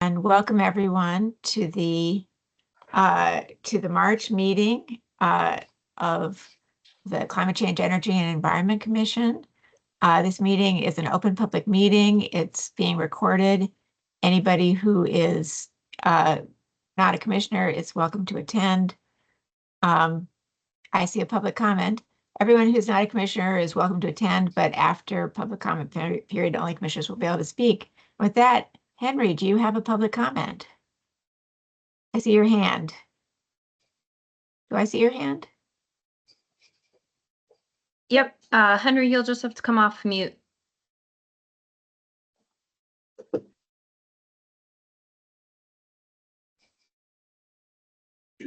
and welcome everyone to the March meeting of the Climate Change, Energy, and Environment Commission. This meeting is an open public meeting. It's being recorded. Anybody who is not a commissioner is welcome to attend. I see a public comment. Everyone who's not a commissioner is welcome to attend, but after public comment period, only commissioners will be able to speak. With that, Henry, do you have a public comment? I see your hand. Do I see your hand? Yep. Henry, you'll just have to come off mute.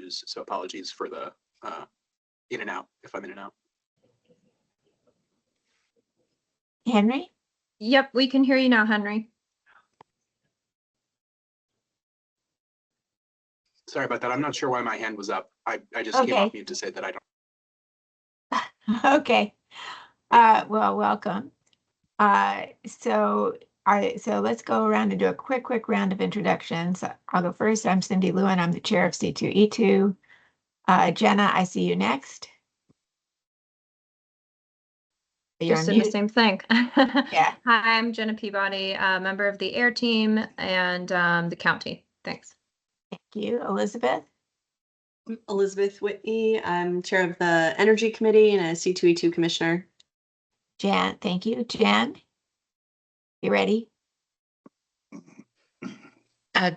So apologies for the in and out, if I'm in and out. Henry? Yep, we can hear you now, Henry. Sorry about that. I'm not sure why my hand was up. I just came off mute to say that I don't. Okay. Well, welcome. So let's go around and do a quick round of introductions. I'll go first. I'm Cindy Lewin. I'm the chair of C2E2. Jenna, I see you next. You're just on did mute. the same thing. Yeah. Hi, I'm Jenna Peabody, a member of the AIR team and the county. Thanks. Thank you. Elizabeth? Elizabeth Whitney. I'm chair of the Energy Committee and a C2E2 commissioner. Jan, thank you. Jan, you ready?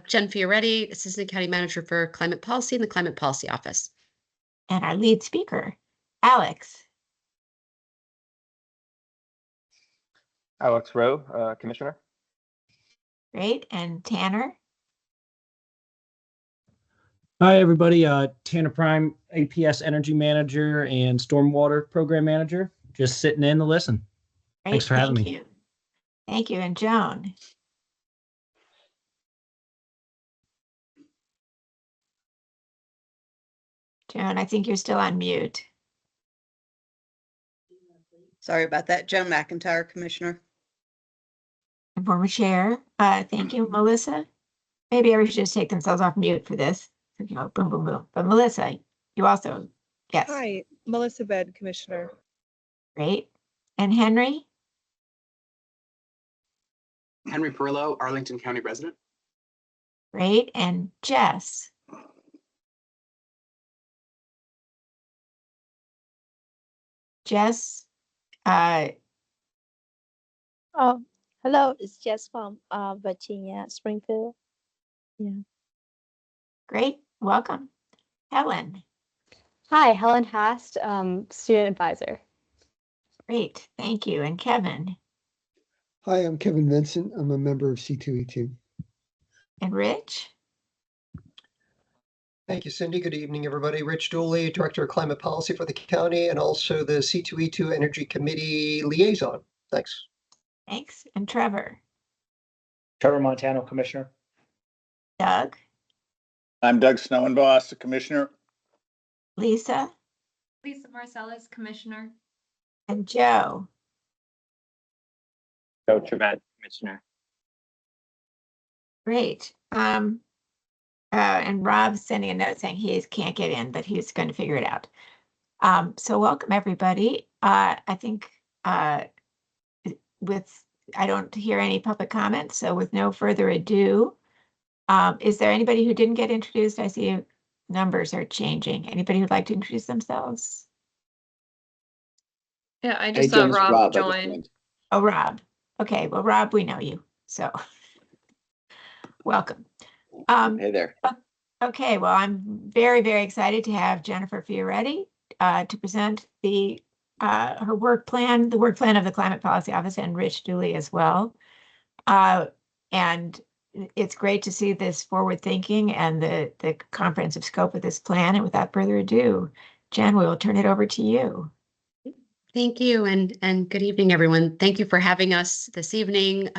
Jen Fioretti, Assistant County Manager for Climate Policy in the Climate Policy Office. And our lead speaker, Alex. Alex Rowe, Commissioner. Great. And Tanner? Hi, everybody. Tanner Prime, APS Energy Manager and Stormwater Program Manager. Just sitting in to listen. Great. Thanks for having me. You. Thank you. And Joan? Joan, I think you're still on mute. Sorry about that. Joan McIntyre, Commissioner. And former chair. Thank you, Melissa. Maybe everybody should just take themselves off mute for this. You know, boom, boom, boom. But Melissa, you also, yes. Hi, Melissa Bed, Commissioner. Great. And Henry? Henry Perillo, Arlington County resident. Great. And Jess? Jess? Oh, hello, it's Jess from Virginia, Springfield. Yeah. Great. Welcome. Helen? Hi, Helen Hast, Student Advisor. Great. Thank you. And Kevin? Hi, I'm Kevin Vincent. I'm a member of C2E2. And Rich? Thank you, Cindy. Good evening, everybody. Rich Dooley, Director of Climate Policy for the county, and also the C2E2 Energy Committee Liaison. Thanks. Thanks. And Trevor? Trevor Montano, Commissioner. Doug? I'm Doug Snowinboss, the Commissioner. Lisa? Lisa Marcellus, Commissioner. And Joe? Joe Trevette, Commissioner. Great. And Rob's sending a note saying he can't get in, but he's going to figure it out. So welcome, everybody. I think I don't hear any public comments, so with no further ado, is there anybody who didn't get introduced? I see numbers are changing. Anybody who'd like to introduce themselves? Yeah, I just saw Rob join. Oh, Rob. Okay, well, Rob, we know you, so welcome. Hey there. Okay, well, I'm very excited to have Jennifer Fioretti to present her work plan, the work plan of the Climate Policy Office, and Rich Dooley as well. And it's great to see this forward thinking and the comprehensive scope of this plan. And without further ado, Jen, we will turn it over to you. Thank you, and good evening, everyone. Thank you for having us this evening.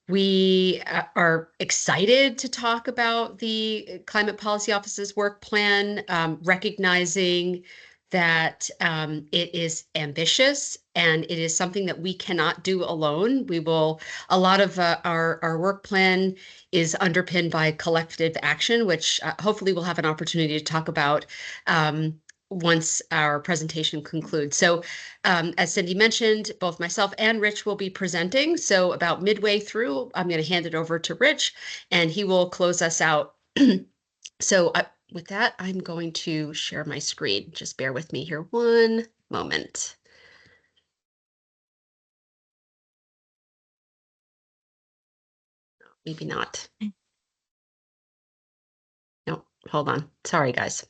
We are excited to talk about the Climate Policy Office's work plan, recognizing that it is ambitious and it is something that we cannot do alone. A lot of our work plan is underpinned by collective action, which hopefully we'll have an opportunity to talk about once our presentation concludes. So as Cindy mentioned, both myself and Rich will be presenting. So about midway through, I'm going to hand it over to Rich and he will close us out. So with that, I'm going to share my screen. Just bear with me here one moment. Maybe not. No, hold on. Sorry, guys.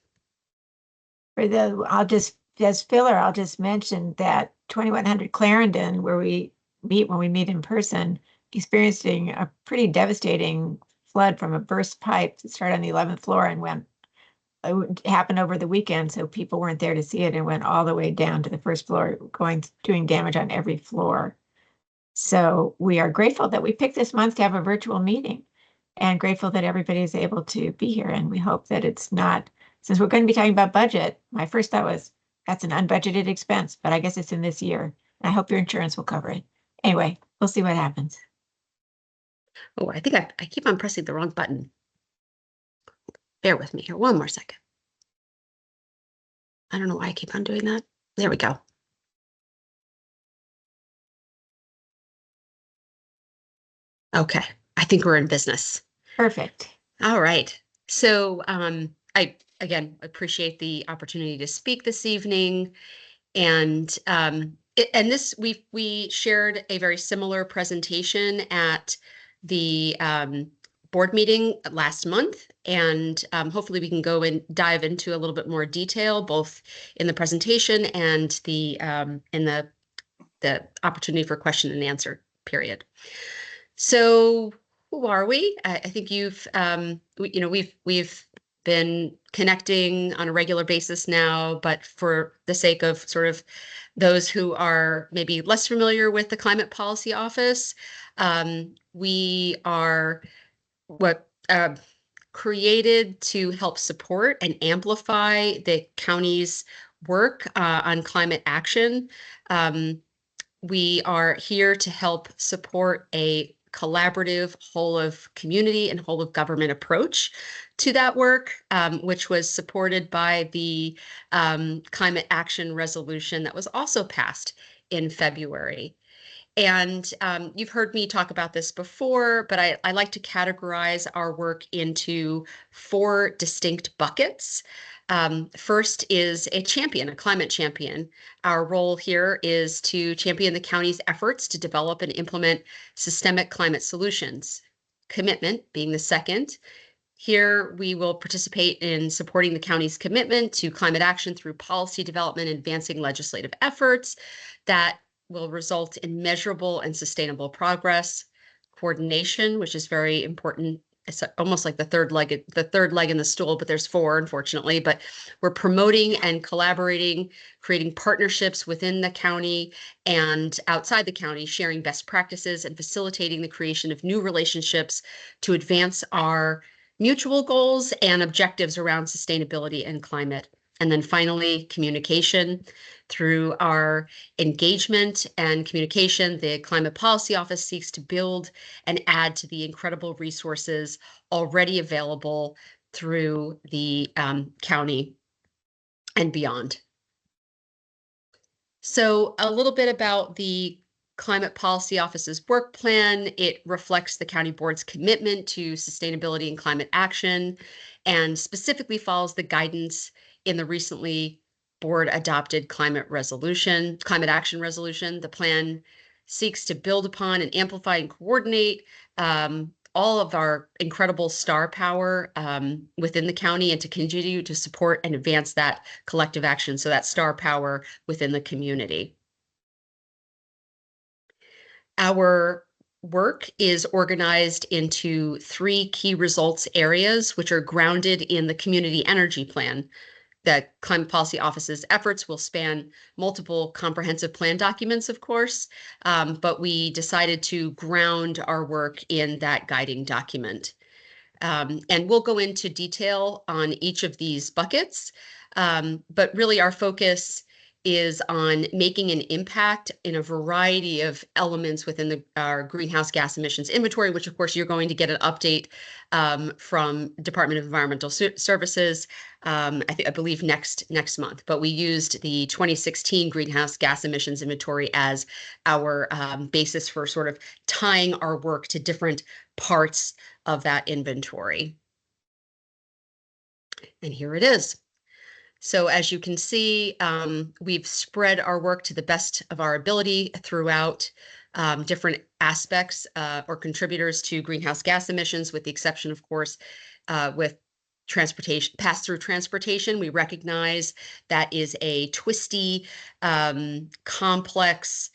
I'll just, as filler, I'll just mention that 2100 Clarendon, where we meet when we meet in person, experiencing a pretty devastating flood from a burst pipe that started on the 11th floor and it happened over the weekend, so people weren't there to see it and went all the way down to the first floor, doing damage on every floor. So we are grateful that we picked this month to have a virtual meeting and grateful that everybody is able to be here. And we hope that it's not, since we're going to be talking about budget, my first thought was that's an unbudgeted expense, but I guess it's in this year. And I hope your insurance will cover it. Anyway, we'll see what happens. Oh, I think I keep on pressing the wrong button. Bear with me here one more second. I don't know why I keep on doing that. There we go. Okay, I think we're in business. Perfect. All right. So I, again, appreciate the opportunity to speak this evening. And this, we shared a very similar presentation at the board meeting last month. And hopefully we can go and dive into a little bit more detail, both in the presentation and in the opportunity for question and answer period. So who are we? I think we've been connecting on a regular basis now, but for the sake of sort of those who are maybe less familiar with the Climate Policy Office, we are created to help support and amplify the county's work on climate action. We are here to help support a collaborative whole of community and whole of government approach to that work, which was supported by the climate action resolution that was also passed in February. And you've heard me talk about this before, but I like to categorize our work into 4 distinct buckets. First is a champion, a climate champion. Our role here is to champion the county's efforts to develop and implement systemic climate solutions. Commitment being the second. Here, we will participate in supporting the county's commitment to climate action through policy development and advancing legislative efforts that will result in measurable and sustainable progress. Coordination, which is very important. It's almost like the third leg in the stool, but there's 4, unfortunately. But we're promoting and collaborating, creating partnerships within the county and outside the county, sharing best practices and facilitating the creation of new relationships to advance our mutual goals and objectives around sustainability and climate. And then finally, communication. Through our engagement and communication, the Climate Policy Office seeks to build and add to the incredible resources already available through the county and beyond. So a little bit about the Climate Policy Office's work plan. It reflects the county board's commitment to sustainability and climate action, and specifically follows the guidance in the recently board adopted climate action resolution. The plan seeks to build upon and amplify and coordinate all of our incredible star power within the county and to continue to support and advance that collective action. So that star power within the community. Our work is organized into 3 key results areas, which are grounded in the community energy plan. The Climate Policy Office's efforts will span multiple comprehensive plan documents, of course, but we decided to ground our work in that guiding document. And we'll go into detail on each of these buckets, but really our focus is on making an impact in a variety of elements within our greenhouse gas emissions inventory, which of course you're going to get an update from Department of Environmental Services, I believe next month. But we used the 2016 greenhouse gas emissions inventory as our basis for sort of tying our work to different parts of that inventory. And here it is. So as you can see, we've spread our work to the best of our ability throughout different aspects or contributors to greenhouse gas emissions, with the exception, of course, with transportation, pass-through transportation. We recognize that is a twisty, complex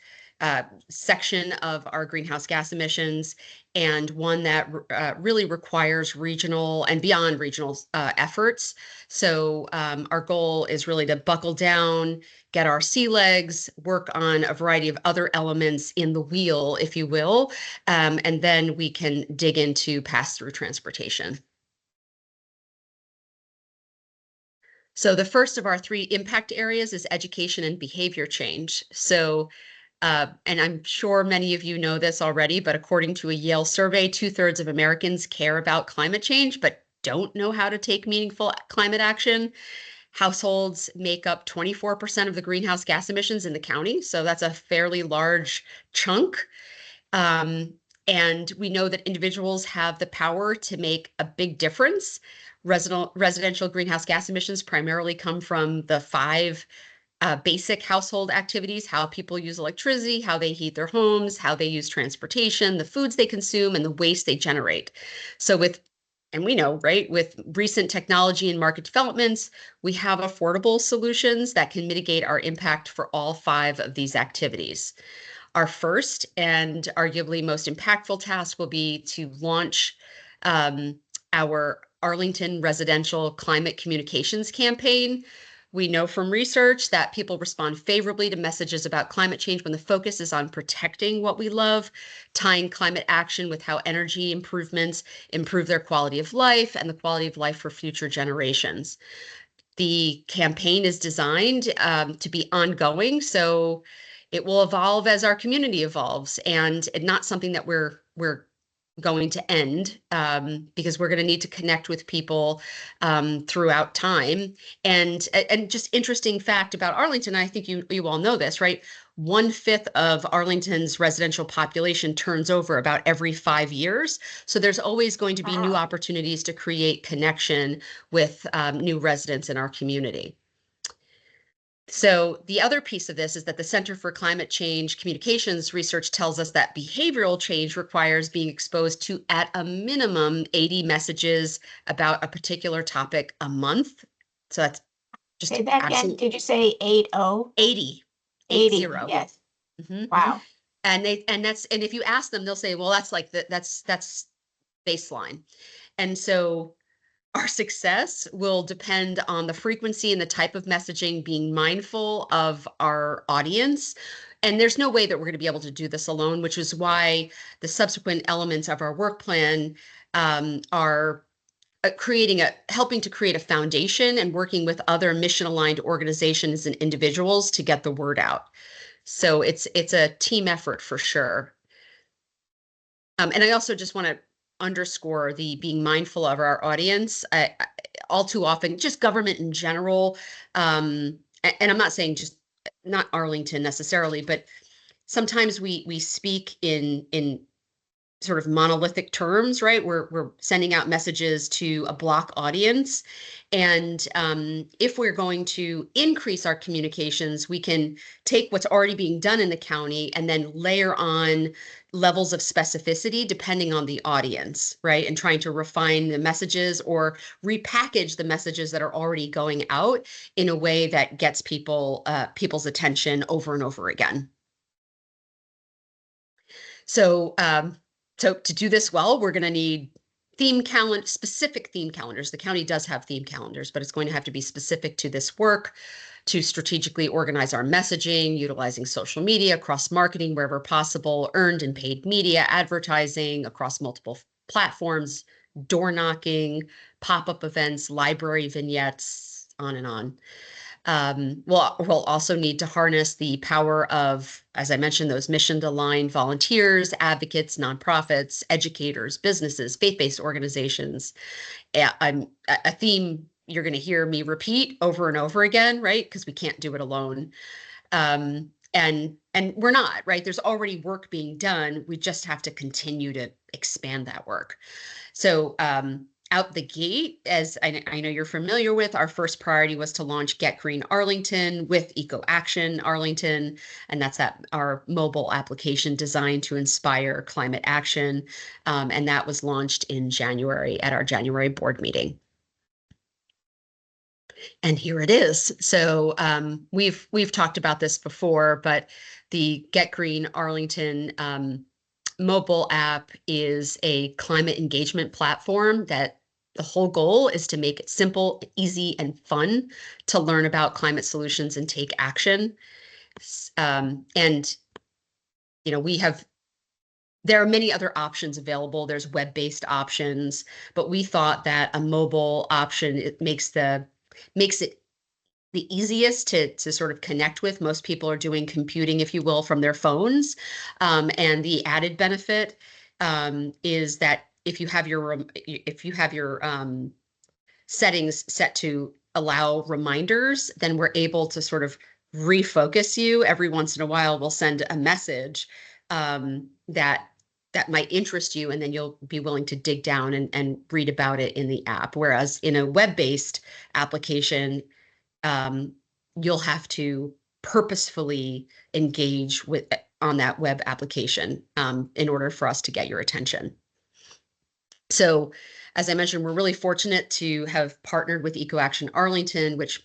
section of our greenhouse gas emissions, and one that really requires regional and beyond regional efforts. So our goal is really to buckle down, get our sea legs, work on a variety of other elements in the wheel, if you will, and then we can dig into pass-through transportation. So the first of our 3 impact areas is education and behavior change. So and I'm sure many of you know this already, but according to a Yale survey, 2/3 of Americans care about climate change, but don't know how to take meaningful climate action. Households make up 24% of the greenhouse gas emissions in the county, so that's a fairly large chunk. And we know that individuals have the power to make a big difference. Residential greenhouse gas emissions primarily come from the 5 basic household activities: how people use electricity, how they heat their homes, how they use transportation, the foods they consume, and the waste they generate. So and we know, right, with recent technology and market developments, we have affordable solutions that can mitigate our impact for all 5 of these activities. Our first and arguably most impactful task will be to launch our Arlington residential climate communications campaign. We know from research that people respond favorably to messages about climate change when the focus is on protecting what we love, tying climate action with how energy improvements improve their quality of life and the quality of life for future generations. The campaign is designed to be ongoing, so it will evolve as our community evolves, and not something that we're going to end, because we're going to need to connect with people throughout time. And just interesting fact about Arlington, I think you all know this, right? 1/5 of Arlington's residential population turns over about every 5 years. So there's always going to be new opportunities to create connection with new residents in our community. So the other piece of this is that the Center for Climate Change Communications research tells us that behavioral change requires being exposed to, at a minimum, 80 messages about a particular topic a month. So that's just Say that again. Did you say 80? 80. 80, 80. yes. Mm-hmm. Wow. And if you ask them, they'll say, well, that's like that's baseline. And so our success will depend on the frequency and the type of messaging, being mindful of our audience. And there's no way that we're going to be able to do this alone, which is why the subsequent elements of our work plan are helping to create a foundation and working with other mission-aligned organizations and individuals to get the word out. So it's a team effort for sure. And I also just want to underscore the being mindful of our audience. All too often, just government in general, and I'm not saying just not Arlington necessarily, but sometimes we speak in sort of monolithic terms, right? We're sending out messages to a block audience. And if we're going to increase our communications, we can take what's already being done in the county and then layer on levels of specificity depending on the audience, right? And trying to refine the messages or repackage the messages that are already going out in a way that gets people's attention over and over again. So to do this well, we're going to need specific theme calendars. The county does have theme calendars, but it's going to have to be specific to this work, to strategically organize our messaging, utilizing social media, cross-marketing wherever possible, earned and paid media, advertising across multiple platforms, door knocking, pop-up events, library vignettes, on and on. We'll also need to harness the power of, as I mentioned, those mission-aligned volunteers, advocates, nonprofits, educators, businesses, faith-based organizations. A theme you're going to hear me repeat over and over again, right? Because we can't do it alone. And we're not, right? There's already work being done. We just have to continue to expand that work. So out the gate, as I know you're familiar with, our first priority was to launch Get Green Arlington with Eco Action Arlington, and that's our mobile application designed to inspire climate action. And that was launched in January at our January board meeting. And here it is. So we've talked about this before, but the Get Green Arlington mobile app is a climate engagement platform that the whole goal is to make it simple, easy, and fun to learn about climate solutions and take action. And there are many other options available. There's web-based options, but we thought that a mobile option, it makes it the easiest to sort of connect with. Most people are doing computing, if you will, from their phones. And the added benefit is that if you have your settings set to allow reminders, then we're able to sort of refocus you. Every once in a while, we'll send a message that might interest you, and then you'll be willing to dig down and read about it in the app. Whereas in a web-based application, you'll have to purposefully engage on that web application in order for us to get your attention. So, as I mentioned, we're really fortunate to have partnered with Eco Action Arlington, which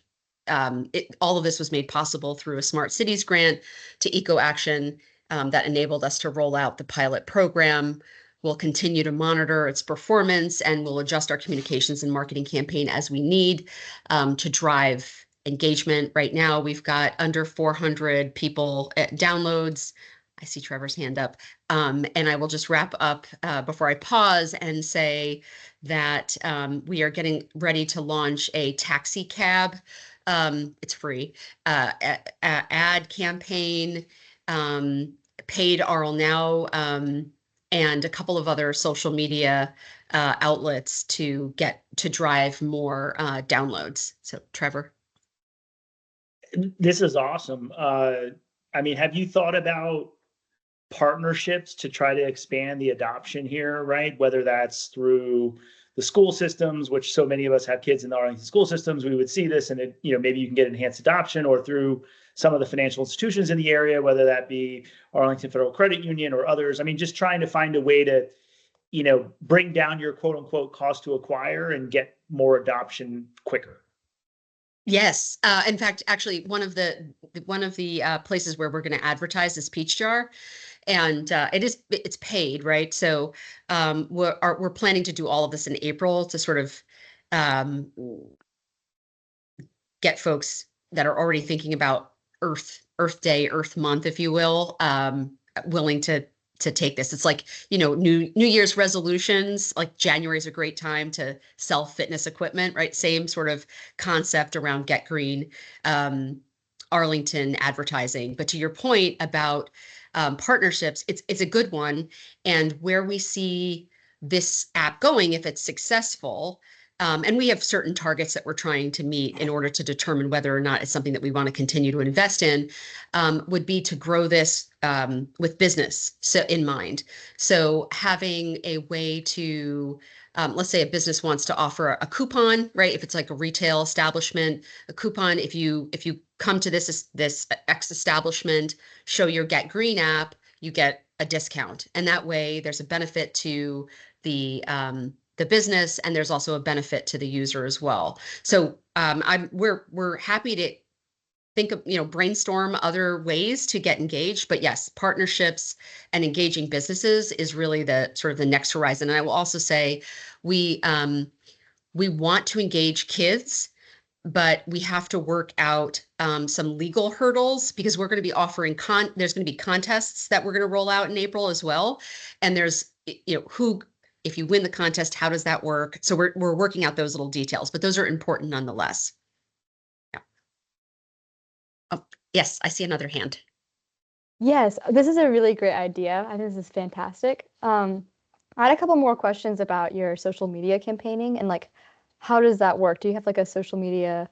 all of this was made possible through a Smart Cities grant to Eco Action that enabled us to roll out the pilot program. We'll continue to monitor its performance, and we'll adjust our communications and marketing campaign as we need to drive engagement. Right now, we've got under 400 people downloads. I see Trevor's hand up. And I will just wrap up before I pause and say that we are getting ready to launch a taxi cab. It's free ad campaign, paid Arl Now, and a couple of other social media outlets to drive more downloads. So, Trevor. This is awesome. I mean, have you thought about partnerships to try to expand the adoption here, right? Whether that's through the school systems, which so many of us have kids in the Arlington school systems, we would see this and maybe you can get enhanced adoption, or through some of the financial institutions in the area, whether that be Arlington Federal Credit Union or others. I mean, just trying to find a way to, bring down your quote unquote cost to acquire and get more adoption quicker. Yes. In fact, actually, one of the places where we're going to advertise is Peach Jar, and it's paid, right? So we're planning to do all of this in April to sort of get folks that are already thinking about Earth Day, Earth Month, if you will, willing to take this. It's like, New Year's resolutions, like January is a great time to sell fitness equipment, right? Same sort of concept around Get Green, Arlington advertising. But to your point about partnerships, it's a good one. And where we see this app going, if it's successful, and we have certain targets that we're trying to meet in order to determine whether or not it's something that we want to continue to invest in, would be to grow this with business in mind. So having a way to, let's say a business wants to offer a coupon, right? If it's like a retail establishment, a coupon, if you come to this X establishment, show your Get Green app, you get a discount. And that way there's a benefit to the business, and there's also a benefit to the user as well. So we're happy to think of, brainstorm other ways to get engaged. But yes, partnerships and engaging businesses is really the sort of the next horizon. And I will also say we want to engage kids, but we have to work out some legal hurdles, because we're going to be offering there's going to be contests that we're going to roll out in April as well. And there's, if you win the contest, how does that work? So we're working out those little details, but those are important nonetheless. Yeah. Oh, yes, I see another hand. Yes, this is a really great idea. I think this is fantastic. I had a couple more questions about your social media campaigning and like, how does that work? Do you have like a social media,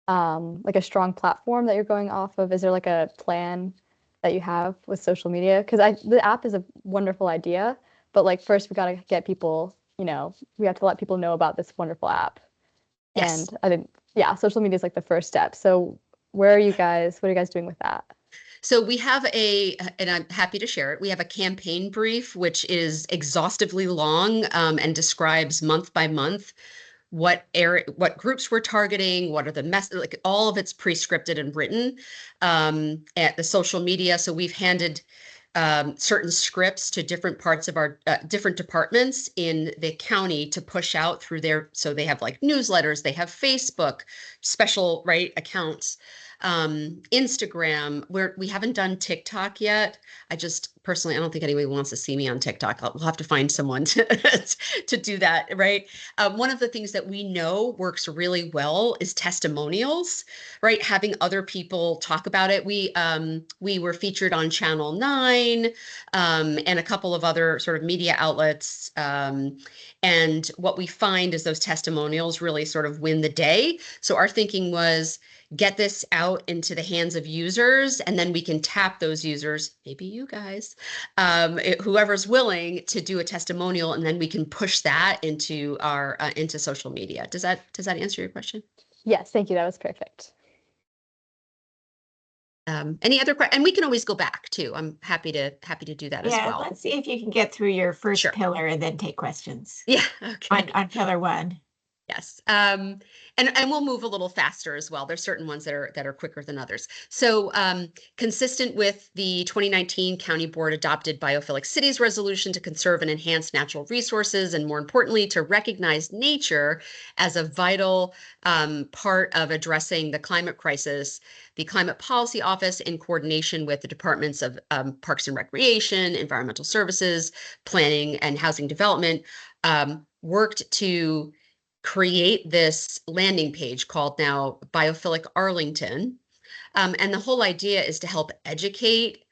like a strong platform that you're going off of? Is there like a plan that you have with social media? Because the app is a wonderful idea, but like first we gotta get people, we have to let people know about this wonderful app. Yes. And I think, yeah, social media is like the first step. So what are you guys doing with that? So we have and I'm happy to share it. We have a campaign brief, which is exhaustively long and describes month by month what groups we're targeting, what are the like all of it's pre-scripted and written at the social media. So we've handed certain scripts to different parts of our different departments in the county to push out through so they have like newsletters, they have Facebook, special accounts, Instagram, we haven't done TikTok yet. I don't think anybody wants to see me on TikTok. We'll have to find someone to do that, right? One of the things that we know works really well is testimonials, right? Having other people talk about it. We were featured on Channel 9 and a couple of other sort of media outlets. And what we find is those testimonials really sort of win the day. So our thinking was, get this out into the hands of users, and then we can tap those users, maybe you guys, whoever's willing to do a testimonial, and then we can push that into our into social media. Does that answer your question? Yes, thank you. That was perfect. Any other questions? And we can always go back too. I'm happy to do that as well. Let's see if you can get through your first Sure. pillar and then take questions. Yeah. Okay. On pillar 1. Yes. And we'll move a little faster as well. There's certain ones that are quicker than others. So consistent with the 2019 County Board adopted Biophilic Cities resolution to conserve and enhance natural resources, and more importantly, to recognize nature as a vital part of addressing the climate crisis, the Climate Policy Office, in coordination with the Departments of Parks and Recreation, Environmental Services, Planning and Housing Development, worked to create this landing page called now Biophilic Arlington. And the whole idea is to help educate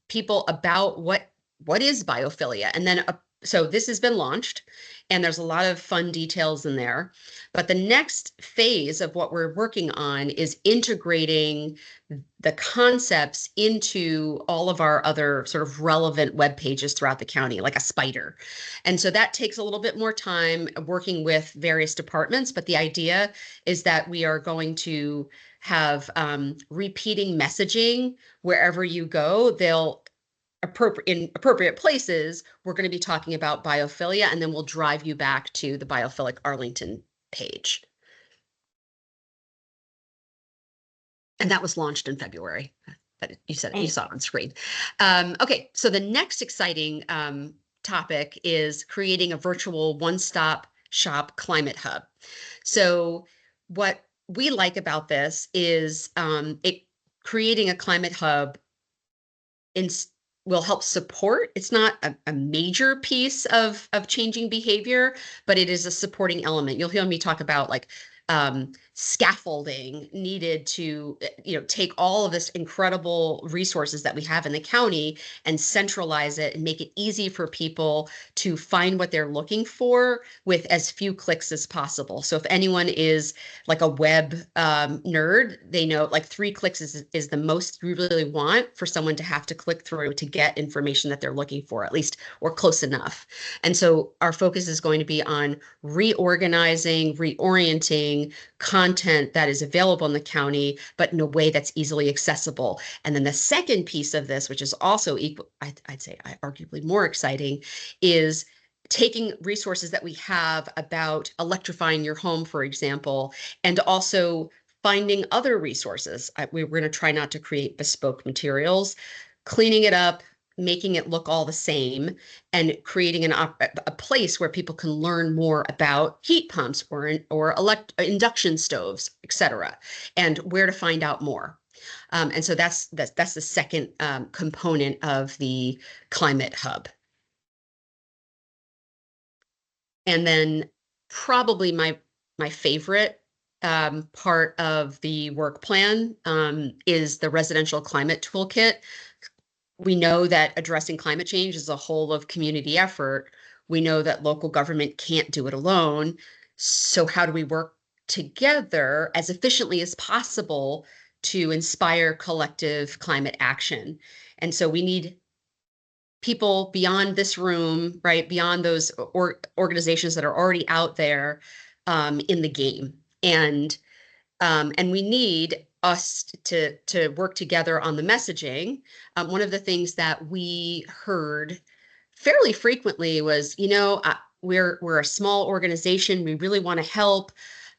people about what is biophilia. And then, so this has been launched, and there's a lot of fun details in there. But the next phase of what we're working on is integrating the concepts into all of our other sort of relevant web pages throughout the county, like a spider. And so that takes a little bit more time working with various departments. But the idea is that we are going to have repeating messaging wherever you go. They'll in appropriate places, we're going to be talking about biophilia, and then we'll drive you back to the Biophilic Arlington page. And that was launched in February. You saw it on screen. Okay, so the next exciting topic is creating a virtual one-stop shop climate hub. So what we like about this is creating a climate hub will help support. It's not a major piece of changing behavior, but it is a supporting element. You'll hear me talk about like scaffolding needed to take all of this incredible resources that we have in the county and centralize it and make it easy for people to find what they're looking for with as few clicks as possible. So if anyone is like a web nerd, they know like 3 clicks is the most you really want for someone to have to click through to get information that they're looking for, at least, or close enough. And so our focus is going to be on reorganizing, reorienting content that is available in the county, but in a way that's easily accessible. And then the second piece of this, which is also equal, I'd say arguably more exciting, is taking resources that we have about electrifying your home, for example, and also finding other resources. We're going to try not to create bespoke materials, cleaning it up, making it look all the same, and creating a place where people can learn more about heat pumps or induction stoves, et cetera, and where to find out more. And so that's the second component of the Climate Hub. And then probably my favorite part of the work plan is the residential climate toolkit. We know that addressing climate change is a whole of community effort. We know that local government can't do it alone. So how do we work together as efficiently as possible to inspire collective climate action? And so we need people beyond this room, right? Beyond those organizations that are already out there in the game. And we need us to work together on the messaging. One of the things that we heard fairly frequently was, we're a small organization. We really want to help.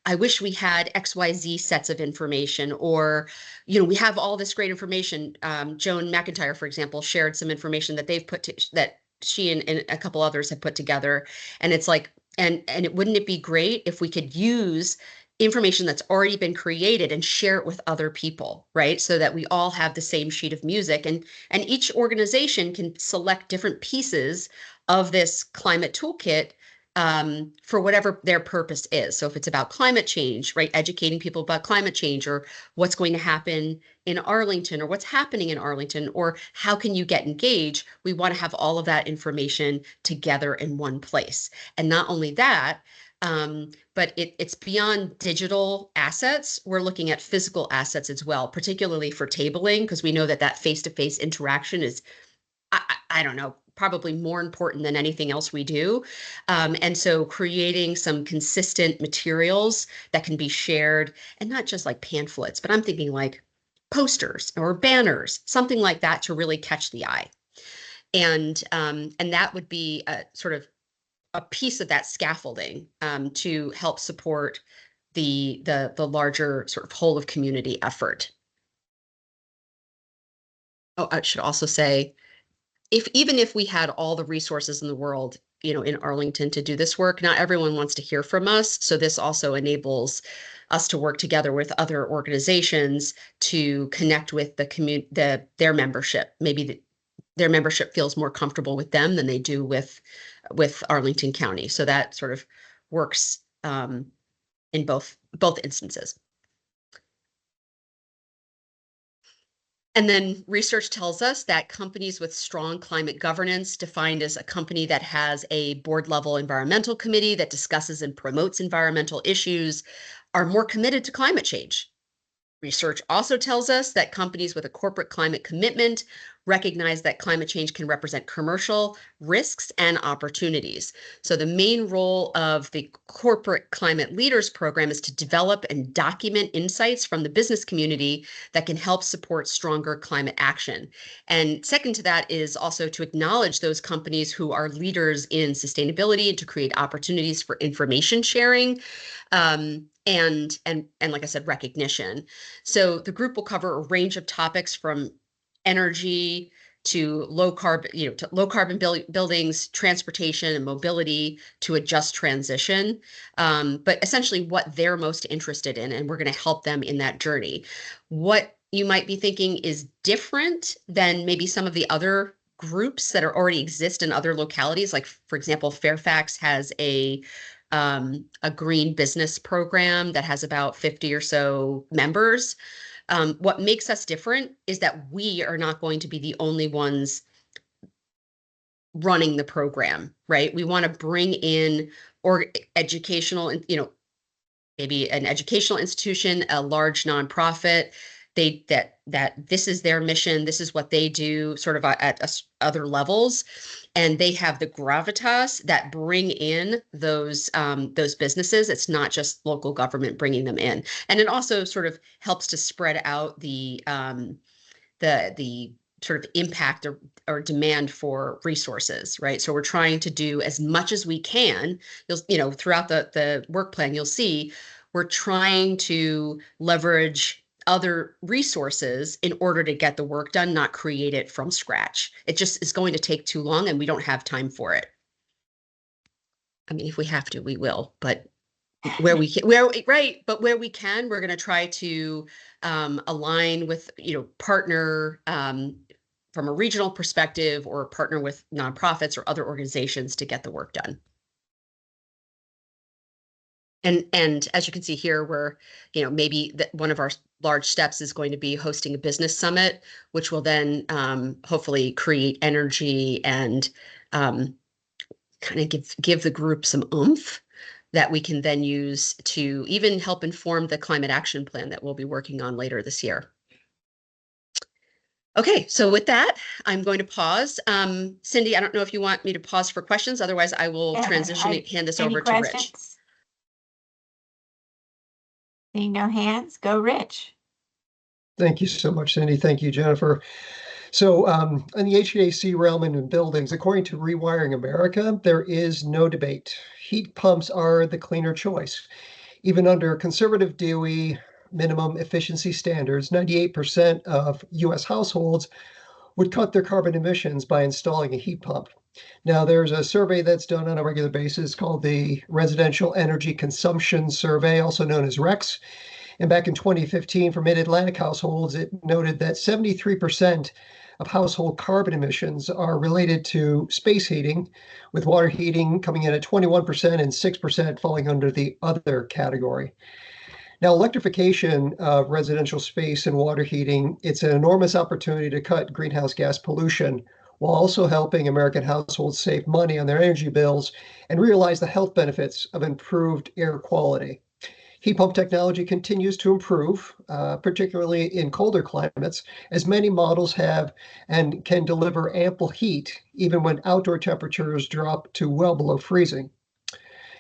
I wish we had XYZ sets of information, or, we have all this great information. Joan McIntyre, for example, shared some information that that she and a couple others have put together. And it's like, wouldn't it be great if we could use information that's already been created and share it with other people, right? So that we all have the same sheet of music, and each organization can select different pieces of this climate toolkit for whatever their purpose is. So if it's about climate change, right, educating people about climate change, or what's going to happen in Arlington, or what's happening in Arlington, or how can you get engaged, we want to have all of that information together in one place. And not only that, but it's beyond digital assets. We're looking at physical assets as well, particularly for tabling, because we know that face-to-face interaction is, I don't know, probably more important than anything else we do. And so creating some consistent materials that can be shared, and not just like pamphlets, but I'm thinking like posters or banners, something like that to really catch the eye. And that would be a sort of a piece of that scaffolding to help support the larger sort of whole of community effort. Oh, I should also say, even if we had all the resources in the world, in Arlington to do this work, not everyone wants to hear from us. So this also enables us to work together with other organizations to connect with their membership. Maybe their membership feels more comfortable with them than they do with Arlington County. So that sort of works in both instances. And then research tells us that companies with strong climate governance, defined as a company that has a board level environmental committee that discusses and promotes environmental issues, are more committed to climate change. Research also tells us that companies with a corporate climate commitment recognize that climate change can represent commercial risks and opportunities. So the main role of the Corporate Climate Leaders Program is to develop and document insights from the business community that can help support stronger climate action. And second to that is also to acknowledge those companies who are leaders in sustainability and to create opportunities for information sharing. And like I said, recognition. So the group will cover a range of topics from energy to low carbon buildings, transportation and mobility, to a just transition. But essentially what they're most interested in, and we're going to help them in that journey. What you might be thinking is different than maybe some of the other groups that already exist in other localities. Like, for example, Fairfax has a green business program that has about 50 or so members. What makes us different is that we are not going to be the only ones running the program, right? We want to bring in educational, maybe an educational institution, a large nonprofit. That this is their mission, this is what they do, sort of at other levels, and they have the gravitas that bring in those businesses. It's not just local government bringing them in, and it also sort of helps to spread out the sort of impact or demand for resources, right? So we're trying to do as much as we can. Throughout the work plan, you'll see we're trying to leverage other resources in order to get the work done, not create it from scratch. It just is going to take too long, and we don't have time for it. I mean, if we have to, we will, but where we can, where we can, we're going to try to align with, partner from a regional perspective, or partner with nonprofits or other organizations to get the work done. And as you can see here, we're, maybe one of our large steps is going to be hosting a business summit, which will then hopefully create energy and kind of give the group some oomph that we can then use to even help inform the climate action plan that we'll be working on later this year. Okay, so with that, I'm going to pause. Cindy, I don't know if you want me to pause for questions. Otherwise, I will transition and hand this over to Rich. Questions? Seeing no hands, go Rich. Thank you so much, Cindy. Thank you, Jennifer. So in the HVAC realm and in buildings, according to Rewiring America, there is no debate. Heat pumps are the cleaner choice. Even under conservative DOE minimum efficiency standards, 98% of U.S. households would cut their carbon emissions by installing a heat pump. Now, there's a survey that's done on a regular basis called the Residential Energy Consumption Survey, also known as REX. And back in 2015, for Mid-Atlantic households, it noted that 73% of household carbon emissions are related to space heating, with water heating coming in at 21% and 6% falling under the other category. Now, electrification of residential space and water heating, it's an enormous opportunity to cut greenhouse gas pollution while also helping American households save money on their energy bills and realize the health benefits of improved air quality. Heat pump technology continues to improve, particularly in colder climates, as many models have and can deliver ample heat even when outdoor temperatures drop to well below freezing.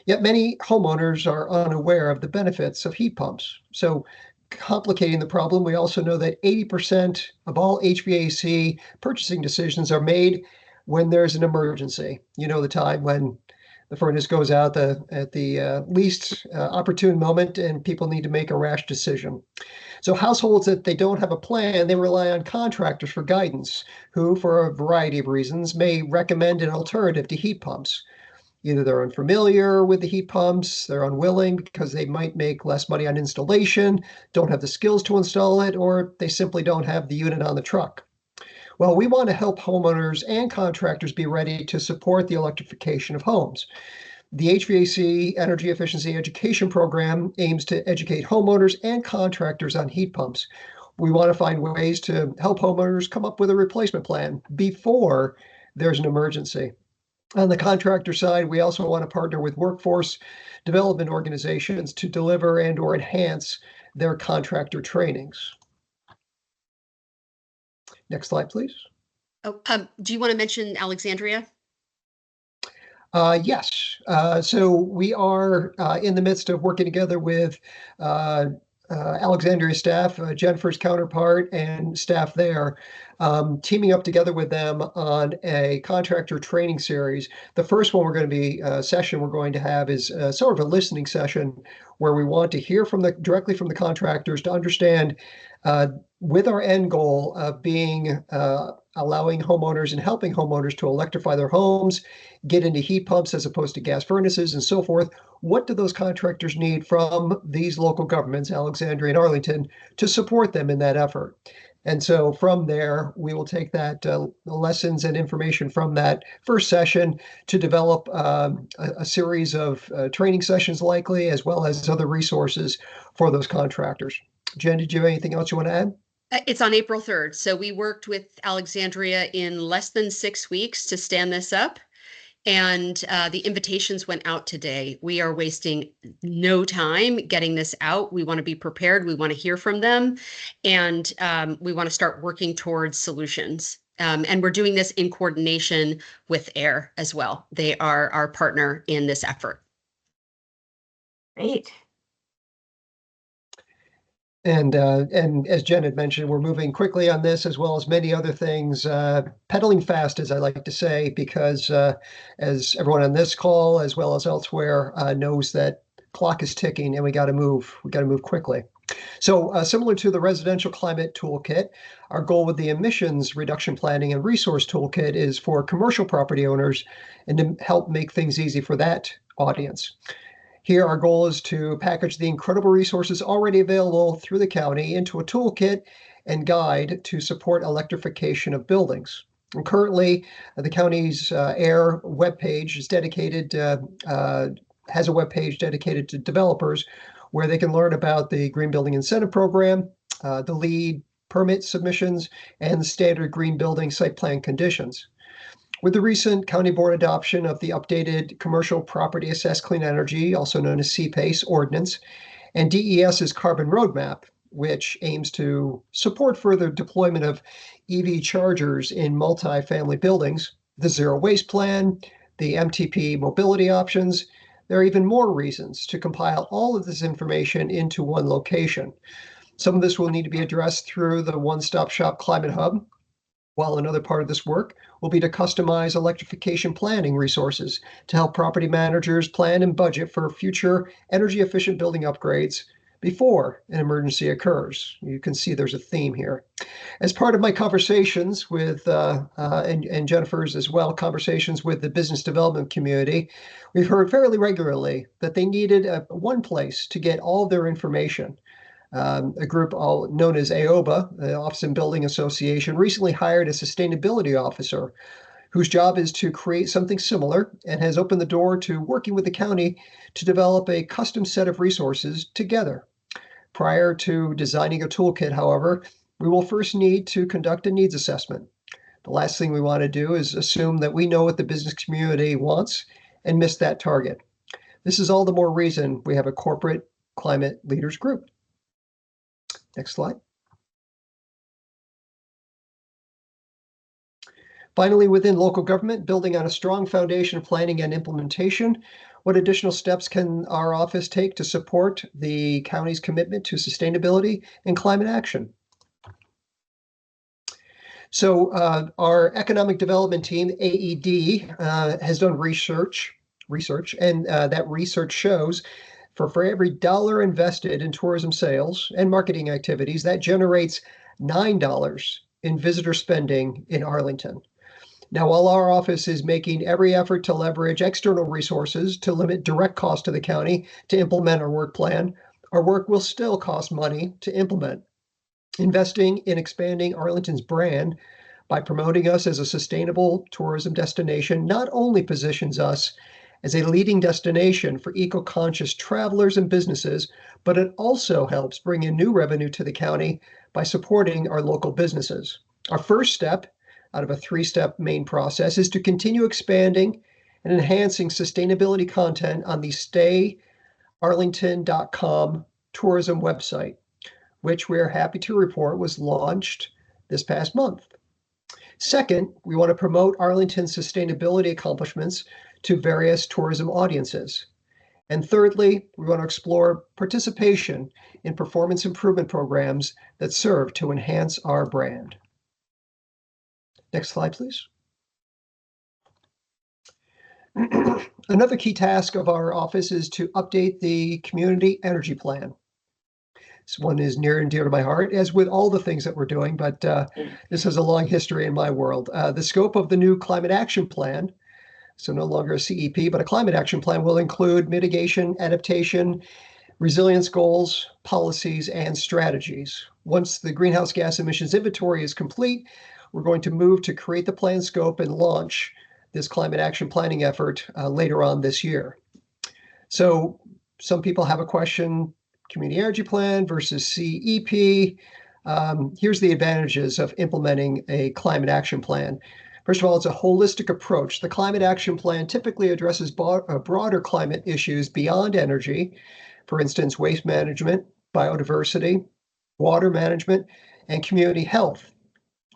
Yet many homeowners are unaware of the benefits of heat pumps. So, complicating the problem, we also know that 80% of all HVAC purchasing decisions are made when there's an emergency. You know, the time when the furnace goes out at the least opportune moment and people need to make a rash decision. So households that they don't have a plan, they rely on contractors for guidance, who, for a variety of reasons, may recommend an alternative to heat pumps. Either they're unfamiliar with the heat pumps, they're unwilling because they might make less money on installation, don't have the skills to install it, or they simply don't have the unit on the truck. Well, we want to help homeowners and contractors be ready to support the electrification of homes. The HVAC Energy Efficiency Education Program aims to educate homeowners and contractors on heat pumps. We want to find ways to help homeowners come up with a replacement plan before there's an emergency. On the contractor side, we also want to partner with workforce development organizations to deliver and or enhance their contractor trainings. Next slide, please. Oh, do you want to mention Alexandria? Yes. So we are in the midst of working together with Alexandria staff, Jennifer's counterpart, and staff there, teaming up together with them on a contractor training series. The first one we're going to be session we're going to have is sort of a listening session where we want to hear from directly from the contractors to understand with our end goal of being allowing homeowners and helping homeowners to electrify their homes, get into heat pumps as opposed to gas furnaces and so forth. What do those contractors need from these local governments, Alexandria and Arlington, to support them in that effort? And so from there, we will take that lessons and information from that first session to develop a series of training sessions likely, as well as other resources for those contractors. Jen, did you have anything else you want to add? It's on April 3rd. So we worked with Alexandria in less than 6 weeks to stand this up. And the invitations went out today. We are wasting no time getting this out. We want to be prepared. We want to hear from them. And we want to start working towards solutions. And we're doing this in coordination with AIR as well. They are our partner in this effort. Great. And as Jen had mentioned, we're moving quickly on this as well as many other things, pedaling fast, as I like to say, because as everyone on this call, as well as elsewhere, knows that clock is ticking and we got to move quickly. So similar to the residential climate toolkit, our goal with the emissions reduction planning and resource toolkit is for commercial property owners and to help make things easy for that audience. Here, our goal is to package the incredible resources already available through the county into a toolkit and guide to support electrification of buildings. And currently, the county's AIR webpage is dedicated has a webpage dedicated to developers where they can learn about the Green Building Incentive Program, the LEED permit submissions, and the standard green building site plan conditions. With the recent County Board adoption of the updated Commercial Property Assessed Clean Energy, also known as CPACE ordinance, and DES's Carbon Roadmap, which aims to support further deployment of EV chargers in multifamily buildings, the Zero Waste Plan, the MTP mobility options, there are even more reasons to compile all of this information into one location. Some of this will need to be addressed through the One-Stop Shop Climate Hub, while another part of this work will be to customize electrification planning resources to help property managers plan and budget for future energy efficient building upgrades before an emergency occurs. You can see there's a theme here. As part of my conversations with, and Jennifer's as well, conversations with the business development community, we've heard fairly regularly that they needed one place to get all their information. A group known as AOBA, the Office and Building Association, recently hired a sustainability officer whose job is to create something similar and has opened the door to working with the county to develop a custom set of resources together. Prior to designing a toolkit, however, we will first need to conduct a needs assessment. The last thing we want to do is assume that we know what the business community wants and miss that target. This is all the more reason we have a corporate climate leaders group. Next slide. Finally, within local government, building on a strong foundation of planning and implementation, what additional steps can our office take to support the county's commitment to sustainability and climate action? So our economic development team, AED, has done research, and that research shows for every dollar invested in tourism sales and marketing activities, that generates $9 in visitor spending in Arlington. Now, while our office is making every effort to leverage external resources to limit direct cost to the county to implement our work plan, our work will still cost money to implement. Investing in expanding Arlington's brand by promoting us as a sustainable tourism destination not only positions us as a leading destination for eco-conscious travelers and businesses, but it also helps bring in new revenue to the county by supporting our local businesses. Our first step out of a three-step main process is to continue expanding and enhancing sustainability content on the stayarlington.com tourism website, which we're happy to report was launched this past month. Second, we want to promote Arlington's sustainability accomplishments to various tourism audiences. And thirdly, we want to explore participation in performance improvement programs that serve to enhance our brand. Next slide, please. Another key task of our office is to update the community energy plan. This one is near and dear to my heart, as with all the things that we're doing, but this has a long history in my world. The scope of the new climate action plan, so no longer a CEP, but a climate action plan, will include mitigation, adaptation, resilience goals, policies, and strategies. Once the greenhouse gas emissions inventory is complete, we're going to move to create the plan scope and launch this climate action planning effort later on this year. So some people have a question, community energy plan versus CEP. Here's the advantages of implementing a climate action plan. First of all, it's a holistic approach. The climate action plan typically addresses broader climate issues beyond energy, for instance, waste management, biodiversity, water management, and community health,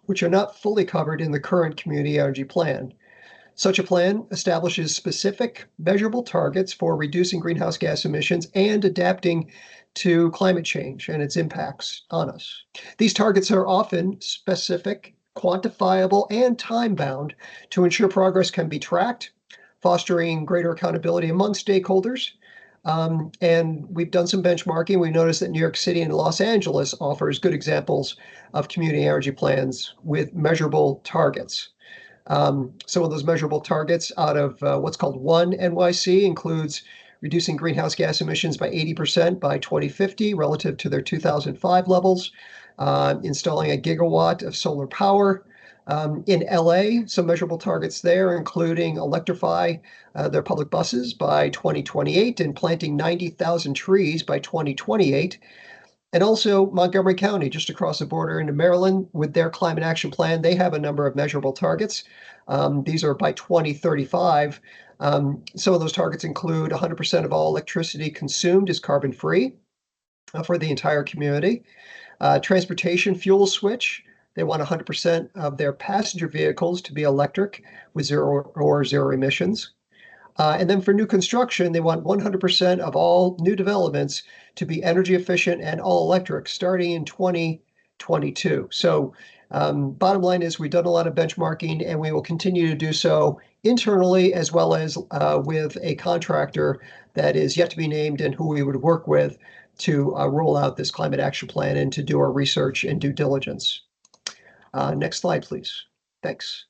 which are not fully covered in the current community energy plan. Such a plan establishes specific, measurable targets for reducing greenhouse gas emissions and adapting to climate change and its impacts on us. These targets are often specific, quantifiable, and time-bound to ensure progress can be tracked, fostering greater accountability among stakeholders. And we've done some benchmarking. We noticed that New York City and Los Angeles offers good examples of community energy plans with measurable targets. Some of those measurable targets out of what's called One NYC includes reducing greenhouse gas emissions by 80% by 2050 relative to their 2005 levels, installing 1 gigawatt of solar power, In LA, some measurable targets there, including electrify their public buses by 2028 and planting 90,000 trees by 2028. And also Montgomery County, just across the border into Maryland, with their climate action plan, they have a number of measurable targets. These are by 2035. Some of those targets include 100% of all electricity consumed is carbon free for the entire community. Transportation fuel switch. They want 100% of their passenger vehicles to be electric with zero emissions. And then for new construction, they want 100% of all new developments to be energy efficient and all electric starting in 2022. So bottom line is we've done a lot of benchmarking and we will continue to do so internally as well as with a contractor that is yet to be named and who we would work with to roll out this climate action plan and to do our research and due diligence. Next slide, please. Thanks.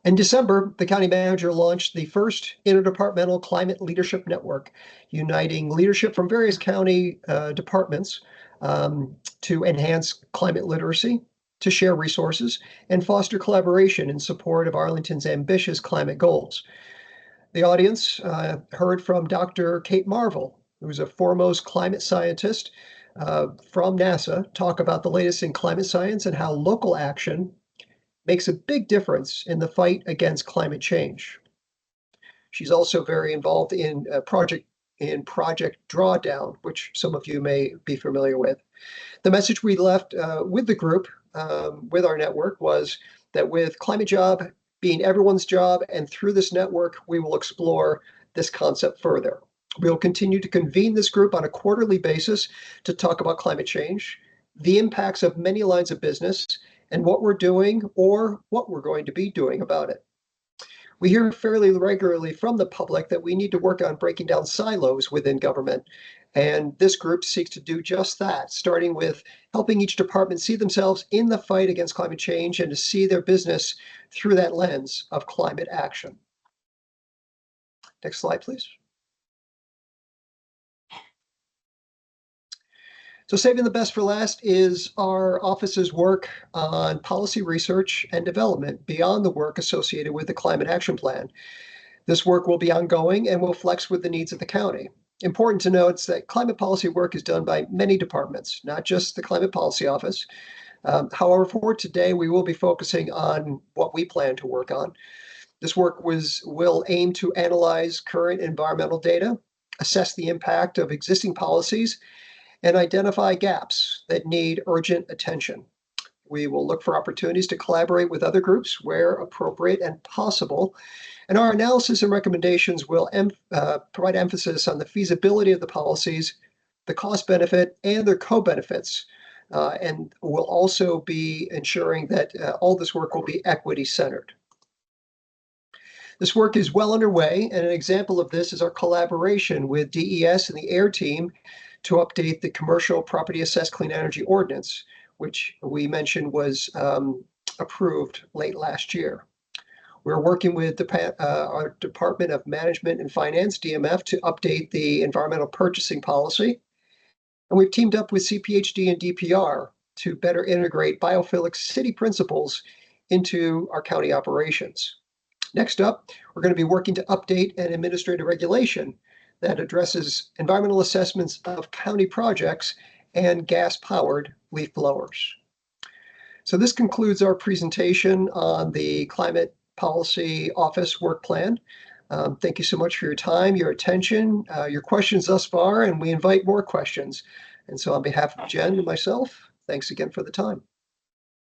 In December, the county manager launched the first interdepartmental climate leadership network, uniting leadership from various county departments to enhance climate literacy, to share resources, and foster collaboration in support of Arlington's ambitious climate goals. The audience heard from Dr. Kate Marvel, who's a foremost climate scientist from NASA, talk about the latest in climate science and how local action makes a big difference in the fight against climate change. She's also very involved in Project Drawdown, which some of you may be familiar with. The message we left with the group, with our network, was that with Climate Job being everyone's job, and through this network, we will explore this concept further. We'll continue to convene this group on a quarterly basis to talk about climate change, the impacts of many lines of business, and what we're doing or what we're going to be doing about it. We hear fairly regularly from the public that we need to work on breaking down silos within government, and this group seeks to do just that, starting with helping each department see themselves in the fight against climate change and to see their business through that lens of climate action. Next slide, please. So saving the best for last is our office's work on policy research and development beyond the work associated with the Climate Action Plan. This work will be ongoing and will flex with the needs of the county. Important to note is that climate policy work is done by many departments, not just the Climate Policy Office. However, for today, we will be focusing on what we plan to work on. This work will aim to analyze current environmental data, assess the impact of existing policies, and identify gaps that need urgent attention. We will look for opportunities to collaborate with other groups where appropriate and possible. And our analysis and recommendations will provide emphasis on the feasibility of the policies, the cost benefit, and their co-benefits. And will also be ensuring that all this work will be equity centered. This work is well underway, and an example of this is our collaboration with DES and the AIR team to update the Commercial Property Assessed Clean Energy Ordinance, which we mentioned was approved late last year. We're working with our Department of Management and Finance, DMF, to update the environmental purchasing policy. And we've teamed up with CPHD and DPR to better integrate biophilic city principles into our county operations. Next up, we're going to be working to update an administrative regulation that addresses environmental assessments of county projects and gas-powered leaf blowers. So this concludes our presentation on the Climate Policy Office work plan. Thank you so much for your time, your attention, your questions thus far, and we invite more questions. And so on behalf of Jen and myself, thanks again for the time.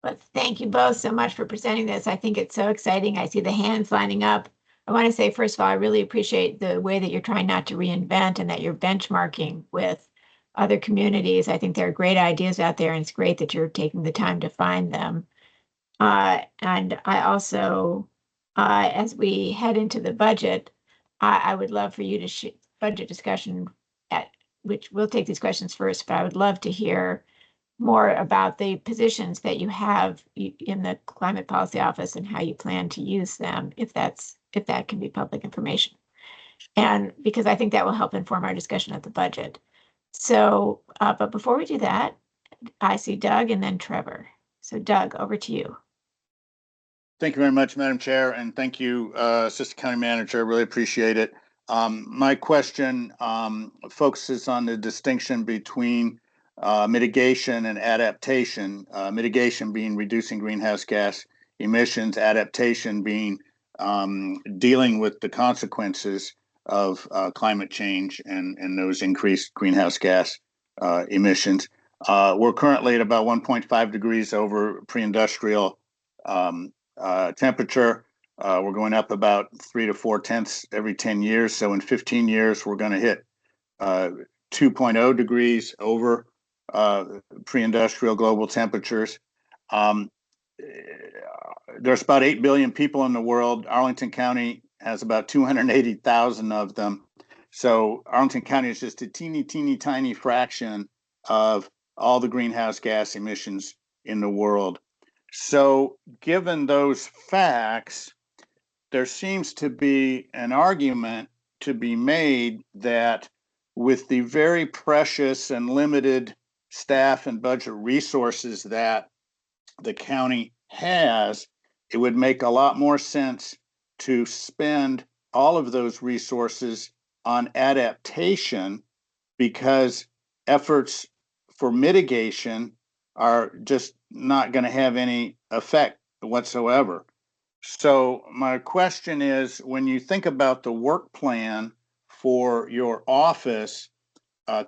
But thank you both so much for presenting this. I think it's so exciting. I see the hands lining up. I want to say, first of all, I really appreciate the way that you're trying not to reinvent and that you're benchmarking with other communities. I think there are great ideas out there, and it's great that you're taking the time to find them. And I also, as we head into the budget, I would love for you to budget discussion, which we'll take these questions first, but I would love to hear more about the positions that you have in the Climate Policy Office and how you plan to use them, if that can be public information. And because I think that will help inform our discussion of the budget. So, but before we do that, I see Doug and then Trevor. So Doug, over to you. Thank you very much, Madam Chair, and thank you, Assistant County Manager. I really appreciate it. My question focuses on the distinction between mitigation and adaptation. Mitigation being reducing greenhouse gas emissions, adaptation being dealing with the consequences of climate change and those increased greenhouse gas emissions. We're currently at about 1.5 degrees over pre-industrial temperature. We're going up about 3 to 4 tenths every 10 years. So in 15 years, we're going to hit 2.0 degrees over pre-industrial global temperatures. There's about 8 billion people in the world. Arlington County has about 280,000 of them. So Arlington County is just a teeny, tiny fraction of all the greenhouse gas emissions in the world. So given those facts, there seems to be an argument to be made that with the very precious and limited staff and budget resources that the county has, it would make a lot more sense to spend all of those resources on adaptation, because efforts for mitigation are just not going to have any effect whatsoever. So my question is, when you think about the work plan for your office,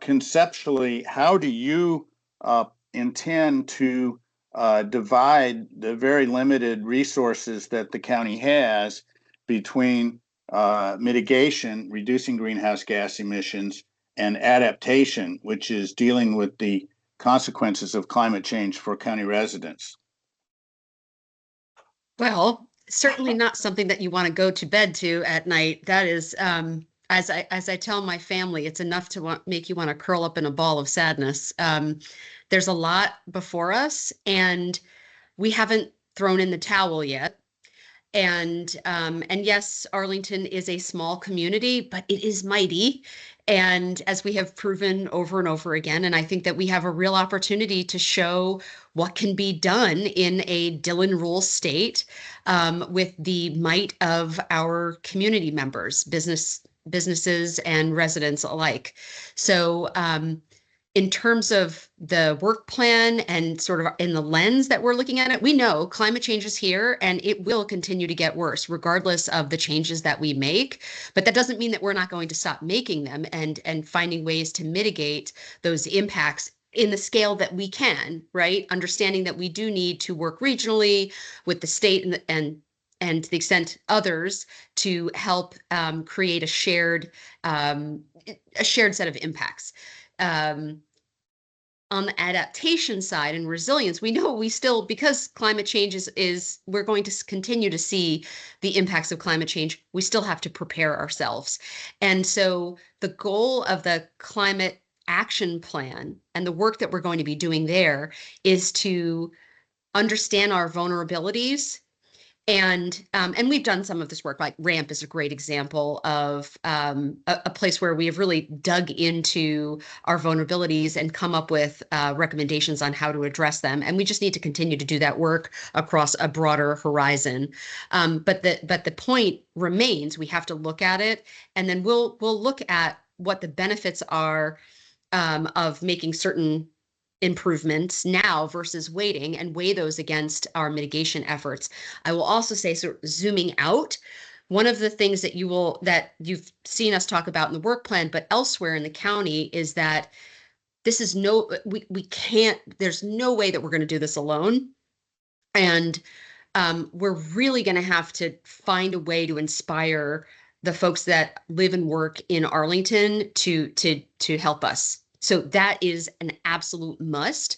conceptually, how do you intend to divide the very limited resources that the county has between mitigation, reducing greenhouse gas emissions, and adaptation, which is dealing with the consequences of climate change for county residents? Well, certainly not something that you want to go to bed to at night. That is, as I tell my family, it's enough to make you want to curl up in a ball of sadness. There's a lot before us, and we haven't thrown in the towel yet. And yes, Arlington is a small community, but it is mighty. And as we have proven over and over again, and I think that we have a real opportunity to show what can be done in a Dillon Rule state with the might of our community members, businesses and residents alike. So in terms of the work plan and sort of in the lens that we're looking at it, we know climate change is here and it will continue to get worse regardless of the changes that we make. But that doesn't mean that we're not going to stop making them and finding ways to mitigate those impacts in the scale that we can, right? Understanding that we do need to work regionally with the state and to the extent others to help create a shared set of impacts. On the adaptation side and resilience, we know we still, because climate change is we're going to continue to see the impacts of climate change, we still have to prepare ourselves. And so the goal of the climate action plan and the work that we're going to be doing there is to understand our vulnerabilities. And we've done some of this work, like RAMP is a great example of a place where we have really dug into our vulnerabilities and come up with recommendations on how to address them. And we just need to continue to do that work across a broader horizon. But the point remains, we have to look at it, and then we'll look at what the benefits are of making certain improvements now versus waiting, and weigh those against our mitigation efforts. I will also say, sort of zooming out, one of the things that you've seen us talk about in the work plan, but elsewhere in the county, is that this is we can't, there's no way that we're going to do this alone. And we're really going to have to find a way to inspire the folks that live and work in Arlington to help us. So that is an absolute must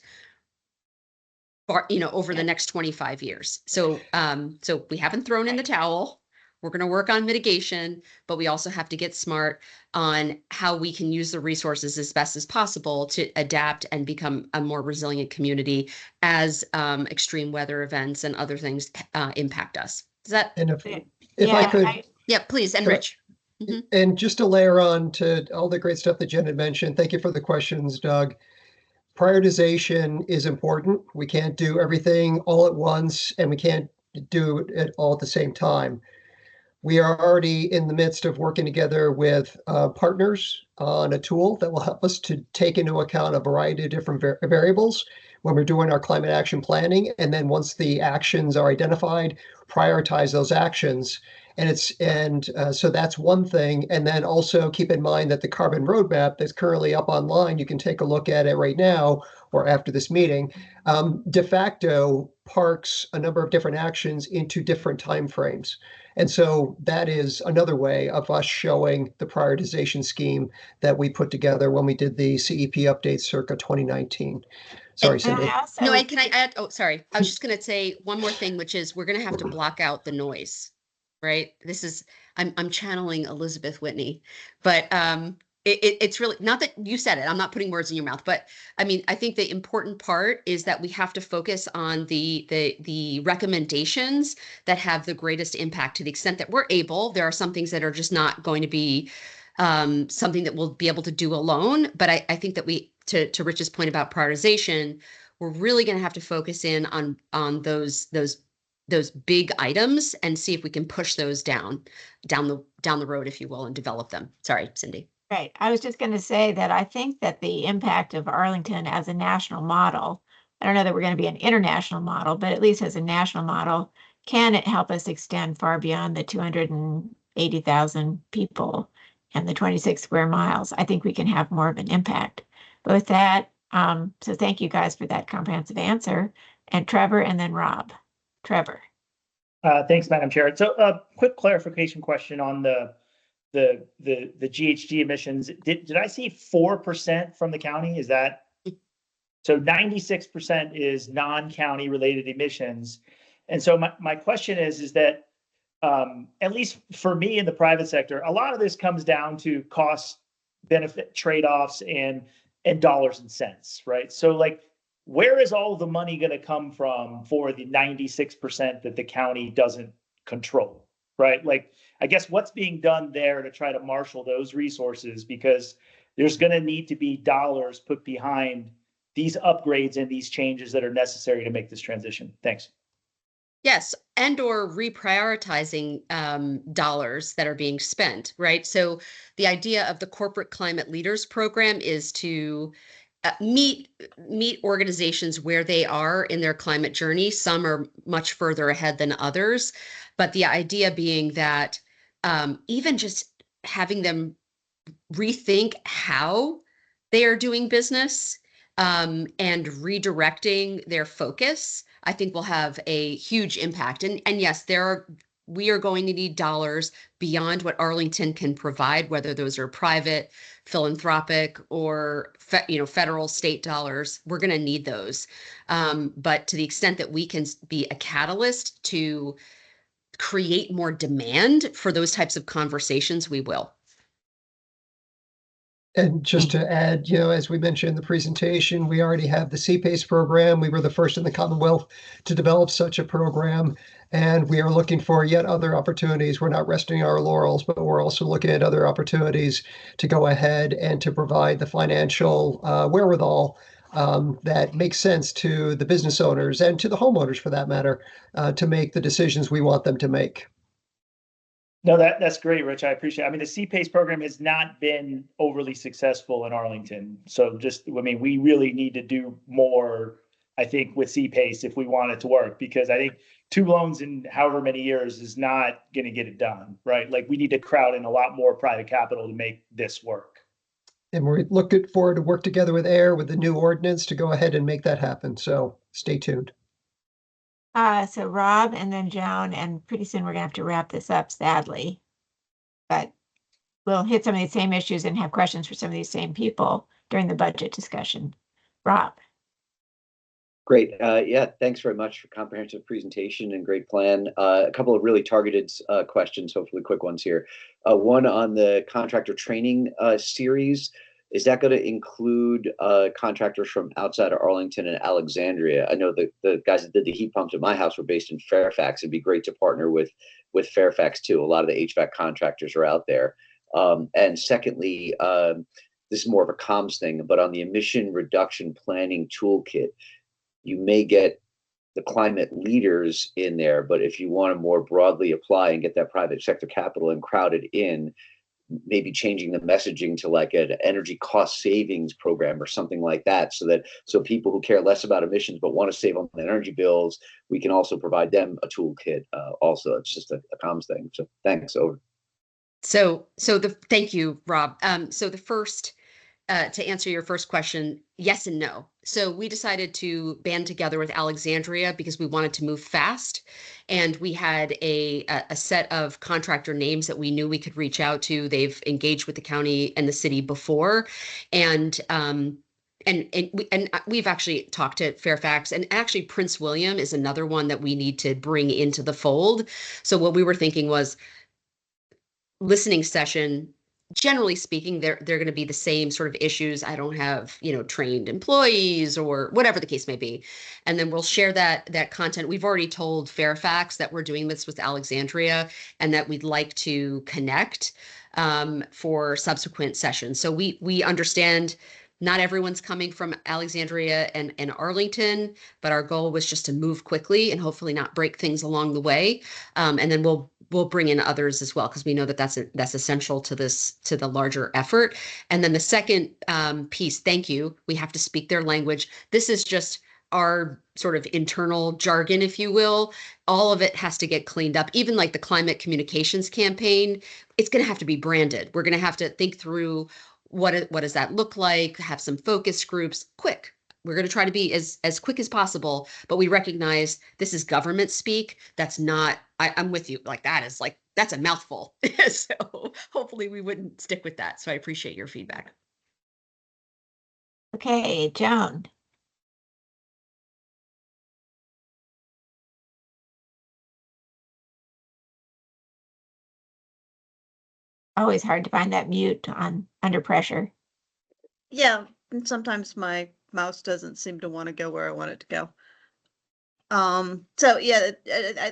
for, over the next 25 years. So we haven't thrown in the towel. We're going to work on mitigation, but we also have to get smart on how we can use the resources as best as possible to adapt and become a more resilient community as extreme weather events and other things impact us. Does that? And if I could. Yeah, please. And Rich. Mm-hmm. And just to layer on to all the great stuff that Jen had mentioned, thank you for the questions, Doug. Prioritization is important. We can't do everything all at once, and we can't do it all at the same time. We are already in the midst of working together with partners on a tool that will help us to take into account a variety of different variables when we're doing our climate action planning. And then once the actions are identified, prioritize those actions. So that's one thing. And then also keep in mind that the carbon roadmap that's currently up online, you can take a look at it right now or after this meeting, de facto parks a number of different actions into different timeframes. And so that is another way of us showing the prioritization scheme that we put together when we did the CEP update circa 2019. Sorry, Cindy. No, and can I add? Oh, sorry. I was just going to say one more thing, which is we're going to have to block out the noise, right? This is I'm channeling Elizabeth Whitney, but it's really not that you said it. I'm not putting words in your mouth, but I mean, I think the important part is that we have to focus on the recommendations that have the greatest impact to the extent that we're able. There are some things that are just not going to be something that we'll be able to do alone. But I think that to Rich's point about prioritization, we're really going to have to focus in on those big items and see if we can push those down the road, if you will, and develop them. Sorry, Cindy. Right. I was just going to say that I think that the impact of Arlington as a national model, I don't know that we're going to be an international model, but at least as a national model, can it help us extend far beyond the 280,000 people and the 26 square miles? I think we can have more of an impact. But with that, so thank you guys for that comprehensive answer. And Trevor and then Rob. Trevor. Thanks, Madam Chair. So a quick clarification question on the GHG emissions. Did I see 4% from the county? Is that so? 96% is non-county related emissions. And so my question is that at least for me in the private sector, a lot of this comes down to cost benefit trade-offs and dollars and cents, right? So like, where is all the money going to come from for the 96% that the county doesn't control, right? Like, I guess what's being done there to try to marshal those resources, because there's going to need to be dollars put behind these upgrades and these changes that are necessary to make this transition. Thanks. Yes, and or reprioritizing dollars that are being spent, right? So the idea of the Corporate Climate Leaders Program is to meet organizations where they are in their climate journey. Some are much further ahead than others, but the idea being that even just having them rethink how they are doing business and redirecting their focus, I think will have a huge impact. And yes, we are going to need dollars beyond what Arlington can provide, whether those are private, philanthropic, or federal, state dollars. We're going to need those. But to the extent that we can be a catalyst to create more demand for those types of conversations, we will. And just to add, as we mentioned in the presentation, we already have the CPACE program. We were the first in the Commonwealth to develop such a program, and we are looking for yet other opportunities. We're not resting on our laurels, but we're also looking at other opportunities to go ahead and to provide the financial wherewithal that makes sense to the business owners and to the homeowners, for that matter, to make the decisions we want them to make. No, that's great, Rich. I appreciate it. I mean, the CPACE program has not been overly successful in Arlington. So we really need to do more, I think, with CPACE if we want it to work, because I think 2 loans in however many years is not going to get it done, right? Like, we need to crowd in a lot more private capital to make this work. And we're looking forward to work together with AIR with the new ordinance to go ahead and make that happen. So stay tuned. So Rob and then Joan, and pretty soon we're gonna have to wrap this up, sadly. But we'll hit some of these same issues and have questions for some of these same people during the budget discussion. Rob. Great. Yeah, thanks very much for comprehensive presentation and great plan. A couple of really targeted questions, hopefully quick ones here. One on the contractor training series. Is that going to include contractors from outside of Arlington and Alexandria? I know the guys that did the heat pumps at my house were based in Fairfax. It'd be great to partner with Fairfax too. A lot of the HVAC contractors are out there. And secondly, this is more of a comms thing, but on the emission reduction planning toolkit, you may get the climate leaders in there. But if you want to more broadly apply and get that private sector capital and crowd it in, maybe changing the messaging to like an energy cost savings program or something like that, so people who care less about emissions but want to save on the energy bills, we can also provide them a toolkit. Also, it's just a comms thing. So thanks. Over. Thank you, Rob. So the first, to answer your first question, yes and no. So we decided to band together with Alexandria because we wanted to move fast, and we had a set of contractor names that we knew we could reach out to. They've engaged with the county and the city before, and we've actually talked to Fairfax, and actually Prince William is another one that we need to bring into the fold. So what we were thinking was listening session. Generally speaking, they're going to be the same sort of issues. I don't have, trained employees or whatever the case may be. And then we'll share that content. We've already told Fairfax that we're doing this with Alexandria and that we'd like to connect for subsequent sessions. So we understand not everyone's coming from Alexandria and Arlington, but our goal was just to move quickly and hopefully not break things along the way. And then we'll bring in others as well, because we know that that's essential to the larger effort. And then the second piece, thank you. We have to speak their language. This is just our sort of internal jargon, if you will. All of it has to get cleaned up. Even like the climate communications campaign, it's going to have to be branded. We're going to have to think through what does that look like, have some focus groups, quick. We're going to try to be as quick as possible, but we recognize this is government speak. That's not, I'm with you. That's a mouthful. So hopefully we wouldn't stick with that. So I appreciate your feedback. Okay, Joan. Always hard to find that mute on under pressure. Yeah, and sometimes my mouse doesn't seem to want to go where I want it to go. So yeah,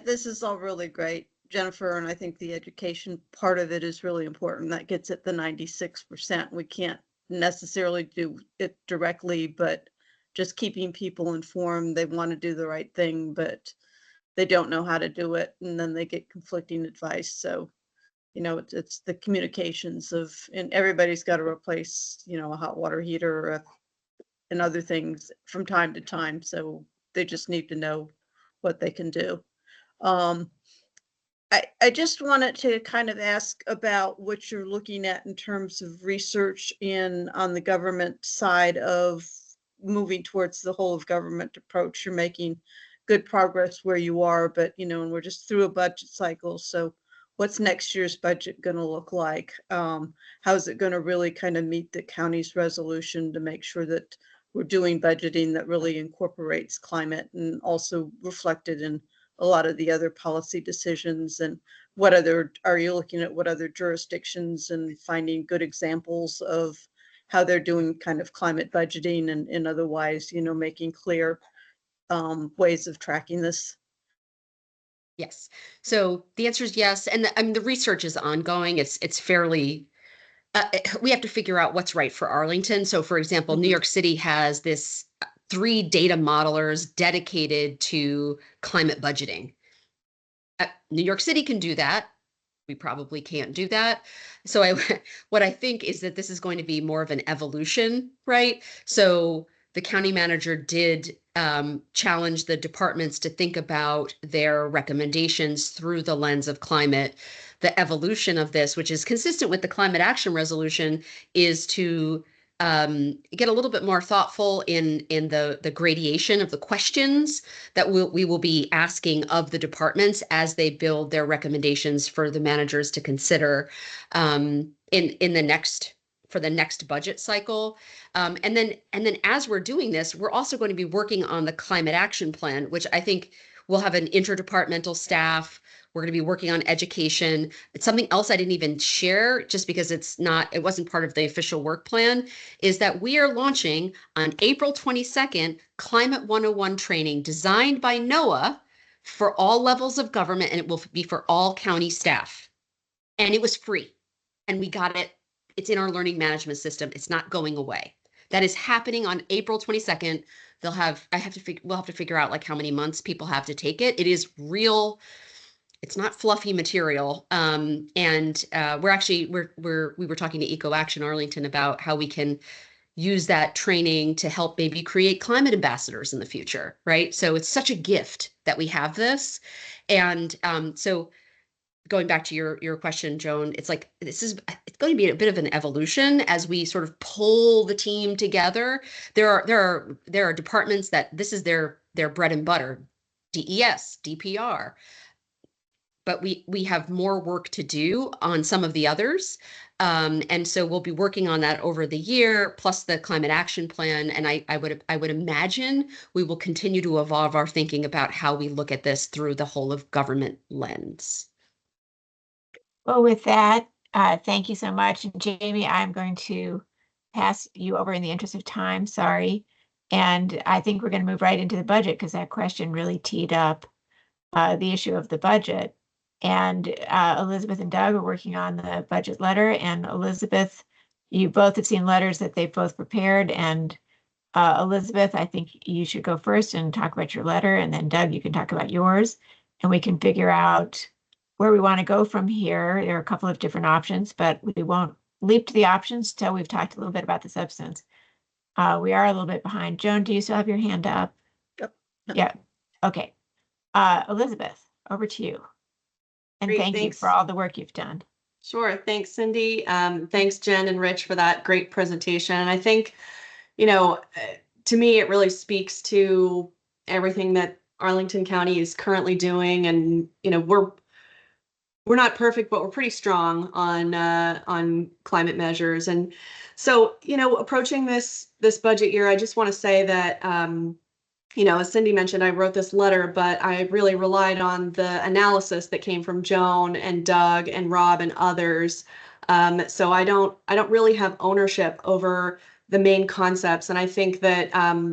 this is all really great, Jennifer, and I think the education part of it is really important. That gets at the 96%. We can't necessarily do it directly, but just keeping people informed. They want to do the right thing, but they don't know how to do it, and then they get conflicting advice. So it's the communications and everybody's got to replace, a hot water heater and other things from time to time. So they just need to know what they can do. I just wanted to kind of ask about what you're looking at in terms of research on the government side of moving towards the whole of government approach. You're making good progress where you are, but and we're just through a budget cycle. So what's next year's budget going to look like? How's it going to really kind of meet the county's resolution to make sure that we're doing budgeting that really incorporates climate and also reflected in a lot of the other policy decisions? And are you looking at what other jurisdictions and finding good examples of how they're doing kind of climate budgeting and otherwise, making clear ways of tracking this? Yes. So the answer is yes. And the research is ongoing. It's fairly, we have to figure out what's right for Arlington. So for example, New York City has this 3 data modelers dedicated to climate budgeting. New York City can do that. We probably can't do that. So what I think is that this is going to be more of an evolution, right? So the county manager did challenge the departments to think about their recommendations through the lens of climate. The evolution of this, which is consistent with the climate action resolution, is to get a little bit more thoughtful in the gradation of the questions that we will be asking of the departments as they build their recommendations for the managers to consider in the next budget cycle. And then as we're doing this, we're also going to be working on the climate action plan, which I think we'll have an interdepartmental staff. We're going to be working on education. It's something else I didn't even share just because it wasn't part of the official work plan, is that we are launching on April 22nd, Climate 101 training designed by NOAA for all levels of government, and it will be for all county staff. And it was free. And we got it. It's in our learning management system. It's not going away. That is happening on April 22nd. we'll have to figure out like how many months people have to take it. It is real. It's not fluffy material. And we were talking to Eco Action Arlington about how we can use that training to help maybe create climate ambassadors in the future, right? So it's such a gift that we have this. And so going back to your question, Joan, it's like it's going to be a bit of an evolution as we sort of pull the team together. There are departments that this is their bread and butter, DES, DPR, but we have more work to do on some of the others. And so we'll be working on that over the year, plus the climate action plan. And I would imagine we will continue to evolve our thinking about how we look at this through the whole of government lens. Well, with that, thank you so much. And Jamie, I'm going to pass you over in the interest of time, sorry. And I think we're going to move right into the budget because that question really teed up the issue of the budget. And Elizabeth and Doug are working on the budget letter. And Elizabeth, you both have seen letters that they've both prepared. And Elizabeth, I think you should go first and talk about your letter. And then Doug, you can talk about yours. And we can figure out where we want to go from here. There are a couple of different options, but we won't leap to the options till we've talked a little bit about the substance. We are a little bit behind. Joan, do you still have your hand up? Yep. Yeah. Okay. Elizabeth, over to you. And Great, thank you thanks. for all the work you've done. Sure. Thanks, Cindy. Thanks, Jen and Rich, for that great presentation. And I think, to me, it really speaks to everything that Arlington County is currently doing. And, we're not perfect, but we're pretty strong on climate measures. And so, approaching this budget year, I just want to say that, as Cindy mentioned, I wrote this letter, but I really relied on the analysis that came from Joan and Doug and Rob and others. So I don't really have ownership over the main concepts. And I think that,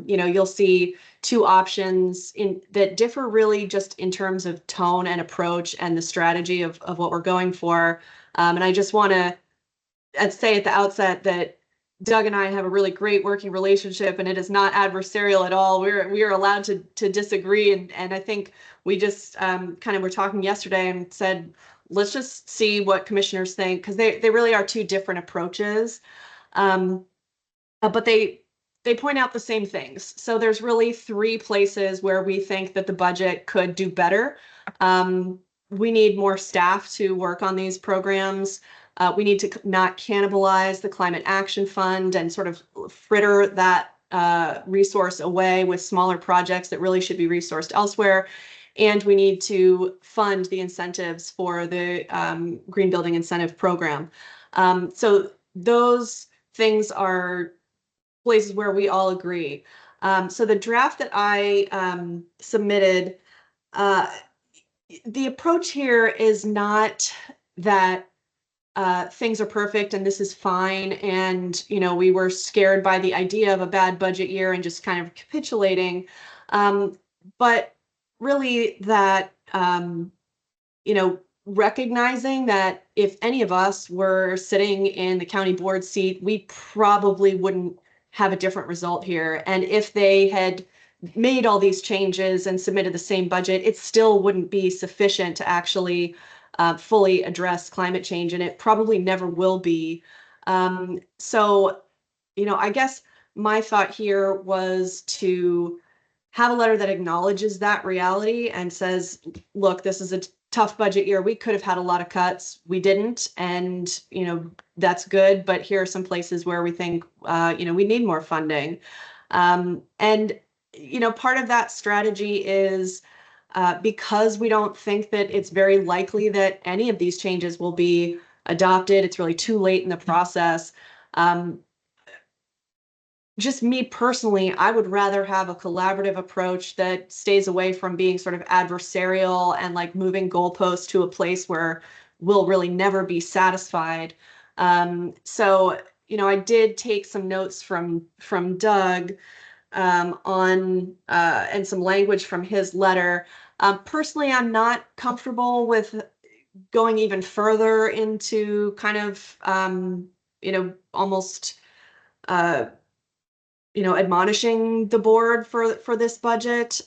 you'll see two options that differ really just in terms of tone and approach and the strategy of what we're going for. And I just want to say at the outset that Doug and I have a really great working relationship, and it is not adversarial at all. We are allowed to disagree, and I think we just kind of were talking yesterday and said, let's just see what commissioners think, because they really are two different approaches, but they point out the same things. So there's really three places where we think that the budget could do better. We need more staff to work on these programs. We need to not cannibalize the Climate Action Fund and sort of fritter that resource away with smaller projects that really should be resourced elsewhere. And we need to fund the incentives for the Green Building Incentive Program. So those things are places where we all agree. So the draft that I submitted, the approach here is not that things are perfect and this is fine. And, we were scared by the idea of a bad budget year and just kind of capitulating. But really that, recognizing that if any of us were sitting in the county board seat, we probably wouldn't have a different result here. And if they had made all these changes and submitted the same budget, it still wouldn't be sufficient to actually fully address climate change, and it probably never will be. So, I guess my thought here was to have a letter that acknowledges that reality and says, look, this is a tough budget year. We could have had a lot of cuts. We didn't. And, that's good. But here are some places where we think, we need more funding. And, part of that strategy is because we don't think that it's very likely that any of these changes will be adopted. It's really too late in the process. Just me personally, I would rather have a collaborative approach that stays away from being sort of adversarial and like moving goalposts to a place where we'll really never be satisfied. So, I did take some notes from Doug on and some language from his letter. Personally, I'm not comfortable with going even further into kind of, almost admonishing the board for this budget.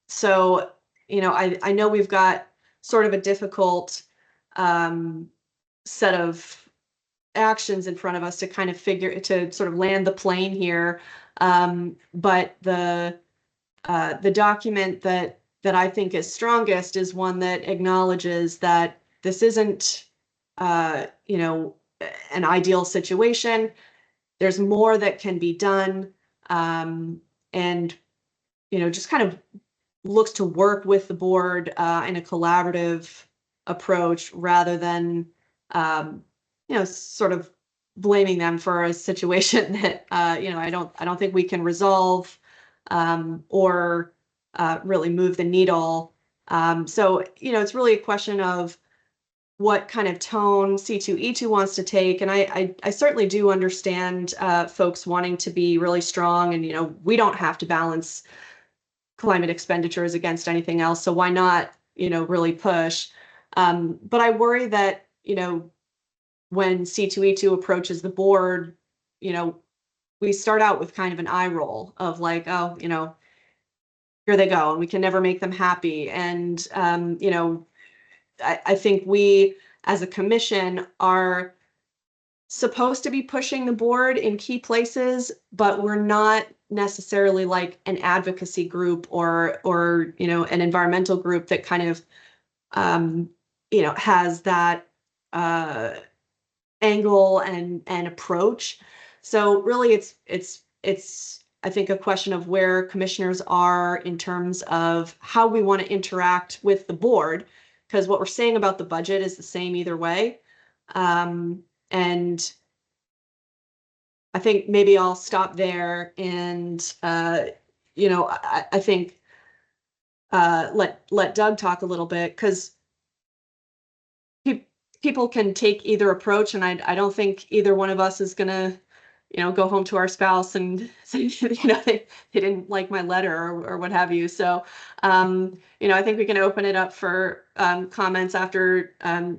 So, I know we've got sort of a difficult set of actions in front of us to kind of to sort of land the plane here. But the document that I think is strongest is one that acknowledges that this isn't, an ideal situation. There's more that can be done, and just kind of looks to work with the board in a collaborative approach rather than sort of blaming them for a situation that I don't think we can resolve or really move the needle. So it's really a question of what kind of tone C2E2 wants to take. And I certainly do understand folks wanting to be really strong, and we don't have to balance climate expenditures against anything else, so why not really push. But I worry that when C2E2 approaches the board, we start out with kind of an eye roll of like, oh, here they go, and we can never make them happy. And I think we as a commission are supposed to be pushing the board in key places, but we're not necessarily like an advocacy group or an environmental group that kind of has that angle and approach. So really it's I think a question of where commissioners are in terms of how we want to interact with the board, because what we're saying about the budget is the same either way. And I think maybe I'll stop there and, I think let Doug talk a little bit, because people can take either approach, and I don't think either one of us is going to go home to our spouse and say, they didn't like my letter or what have you. So, I think we can open it up for comments after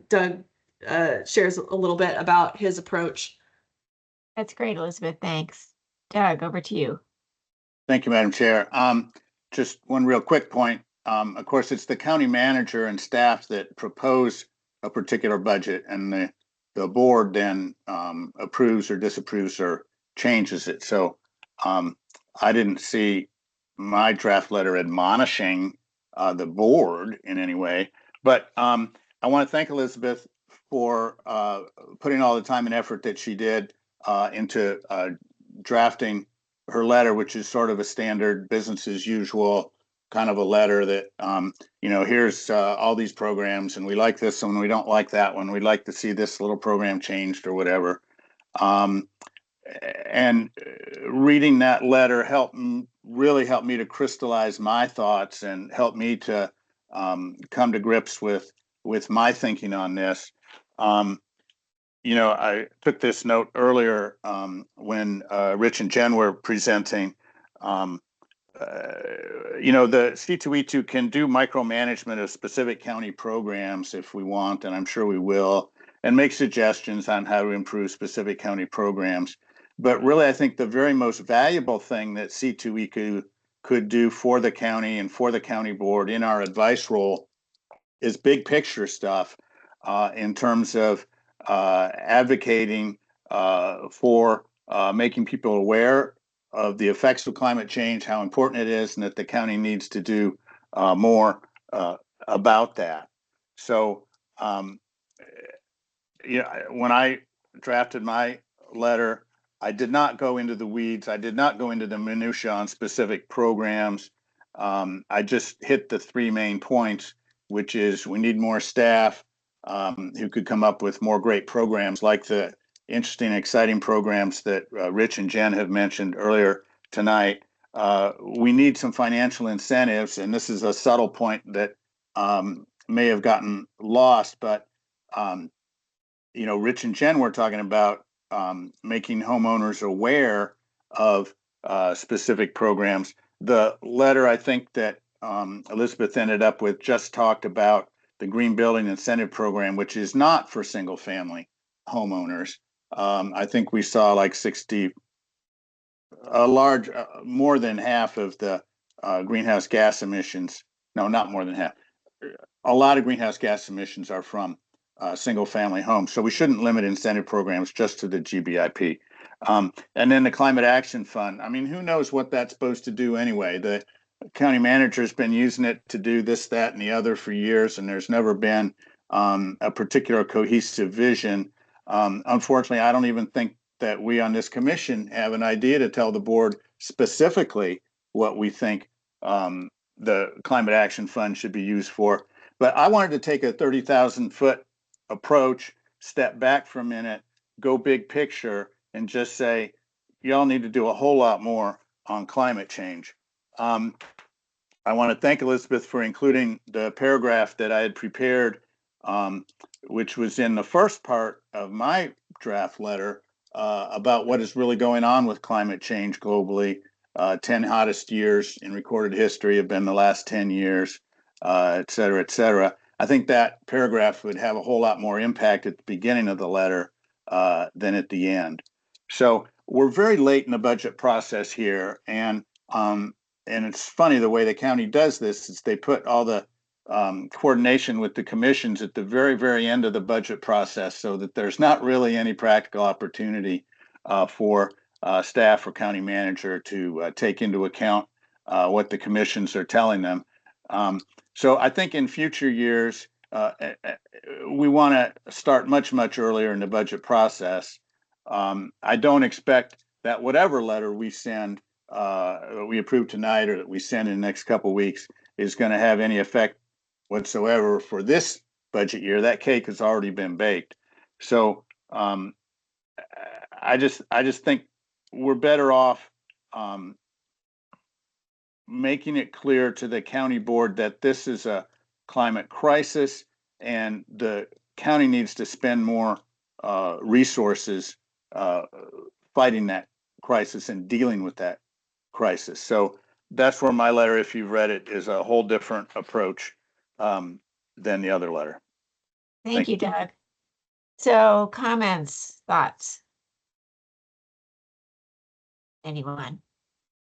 Doug shares a little bit about his approach. That's great, Elizabeth. Thanks. Doug, over to you. Thank you, Madam Chair. Just one real quick point. Of course, it's the county manager and staff that propose a particular budget, and the board then approves or disapproves or changes it. So I didn't see my draft letter admonishing the board in any way, but I want to thank Elizabeth for putting all the time and effort that she did into drafting her letter, which is sort of a standard business as usual kind of a letter that, here's all these programs, and we like this one, we don't like that one, we'd like to see this little program changed or whatever. And reading that letter really helped me to crystallize my thoughts and help me to come to grips with my thinking on this. I took this note earlier when Rich and Jen were presenting. The C2E2 can do micromanagement of specific county programs if we want, and I'm sure we will, and make suggestions on how to improve specific county programs. But really, I think the very most valuable thing that C2E2 could do for the county and for the county board in our advice role is big picture stuff in terms of advocating for making people aware of the effects of climate change, how important it is, and that the county needs to do more about that. So, when I drafted my letter, I did not go into the weeds. I did not go into the minutia on specific programs. I just hit the three main points, which is we need more staff who could come up with more great programs like the interesting, exciting programs that Rich and Jen have mentioned earlier tonight. We need some financial incentives, and this is a subtle point that may have gotten lost, but Rich and Jen were talking about making homeowners aware of specific programs. The letter I think that Elizabeth ended up with just talked about the Green Building Incentive Program, which is not for single family homeowners. I think we saw like 60 a large, more than half of the greenhouse gas emissions. No, not more than half. A lot of greenhouse gas emissions are from single family homes. So we shouldn't limit incentive programs just to the GBIP. And then the Climate Action Fund. I mean, who knows what that's supposed to do anyway? The county manager's been using it to do this, that, and the other for years, and there's never been a particular cohesive vision. Unfortunately, I don't even think that we on this commission have an idea to tell the board specifically what we think the Climate Action Fund should be used for. But I wanted to take a 30,000-foot approach, step back for a minute, go big picture, and just say, y'all need to do a whole lot more on climate change. I want to thank Elizabeth for including the paragraph that I had prepared, which was in the first part of my draft letter about what is really going on with climate change globally. 10 hottest years in recorded history have been the last 10 years, et cetera, et cetera. I think that paragraph would have a whole lot more impact at the beginning of the letter than at the end. So we're very late in the budget process here, and it's funny the way the county does this is they put all the coordination with the commissions at the very, very end of the budget process, so that there's not really any practical opportunity for staff or county manager to take into account what the commissions are telling them. So I think in future years, we want to start much, much earlier in the budget process. I don't expect that whatever letter we send, we approve tonight, or that we send in the next couple of weeks, is going to have any effect whatsoever for this budget year. That cake has already been baked. So I just think we're better off making it clear to the county board that this is a climate crisis, and the county needs to spend more resources fighting that crisis and dealing with that crisis. So that's where my letter, if you've read it, is a whole different approach than the other letter. Thank you, Doug. So comments, thoughts? Anyone?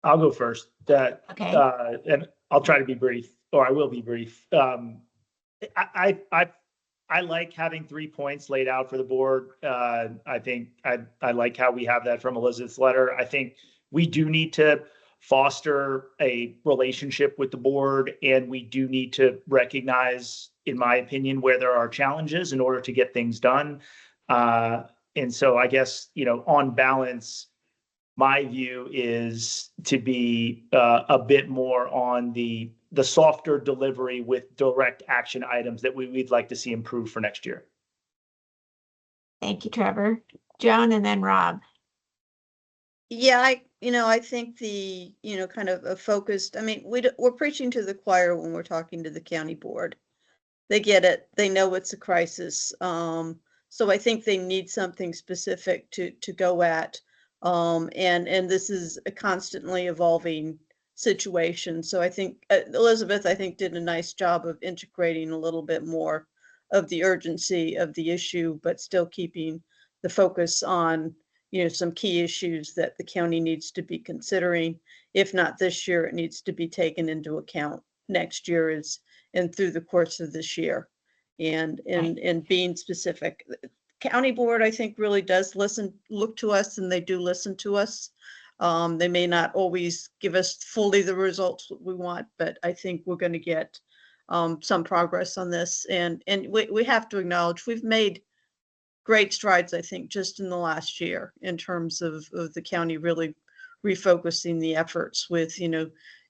I'll go first. Okay. And I'll try to be brief, or I will be brief. I like having 3 points laid out for the board. I think I like how we have that from Elizabeth's letter. I think we do need to foster a relationship with the board, and we do need to recognize, in my opinion, where there are challenges in order to get things done. And so I guess, on balance, my view is to be a bit more on the softer delivery with direct action items that we'd like to see improved for next year. Thank you, Trevor. Joan, and then Rob. Yeah, I think the, kind of a focused, we're preaching to the choir when we're talking to the county board. They get it. They know it's a crisis. So I think they need something specific to go at. And this is a constantly evolving situation. So I think Elizabeth, did a nice job of integrating a little bit more of the urgency of the issue, but still keeping the focus on, some key issues that the county needs to be considering. If not this year, it needs to be taken into account next year and through the course of this year. And being specific. County board, I think, really does look to us, and they do listen to us. They may not always give us fully the results we want, but I think we're going to get some progress on this. And we have to acknowledge we've made great strides, I think, just in the last year in terms of the county really refocusing the efforts with,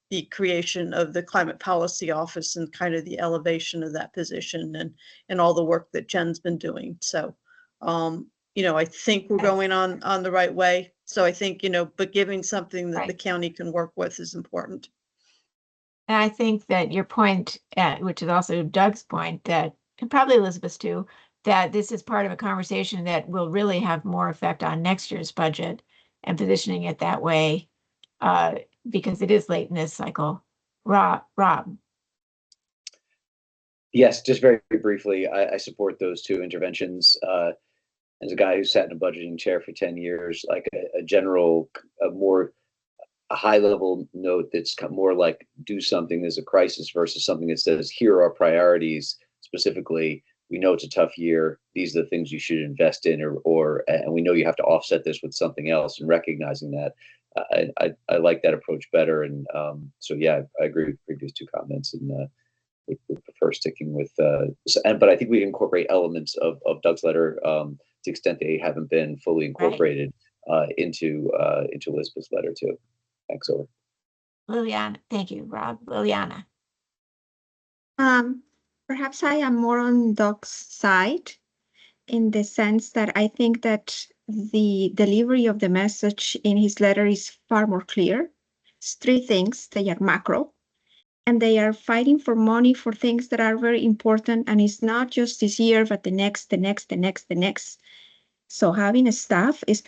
the creation of the climate policy office and kind of the elevation of that position and all the work that Jen's been doing. So, I think we're going on the right way. So I think, but giving something that the county can work with is important. And I think that your point, which is also Doug's point, and probably Elizabeth's too, that this is part of a conversation that will really have more effect on next year's budget, and positioning it that way, because it is late in this cycle. Rob. Yes, just very briefly, I support those two interventions. As a guy who sat in a budgeting chair for 10 years, like a general, a more a high level note that's more like do something as a crisis versus something that says, here are our priorities specifically. We know it's a tough year. These are the things you should invest in, and we know you have to offset this with something else, and recognizing that. I like that approach better. And so, yeah, I agree with the previous two comments, and we prefer sticking with, but I think we incorporate elements of Doug's letter to the extent they haven't been fully incorporated into Elizabeth's letter too. Thanks, over. Liliana, thank you, Rob. Liliana. Perhaps I am more on Doc's side in the sense that I think that the delivery of the message in his letter is far more clear. It's three things. They are macro, and they are fighting for money for things that are very important. And it's not just this year, but the next, the next, the next, the next. So having a staff is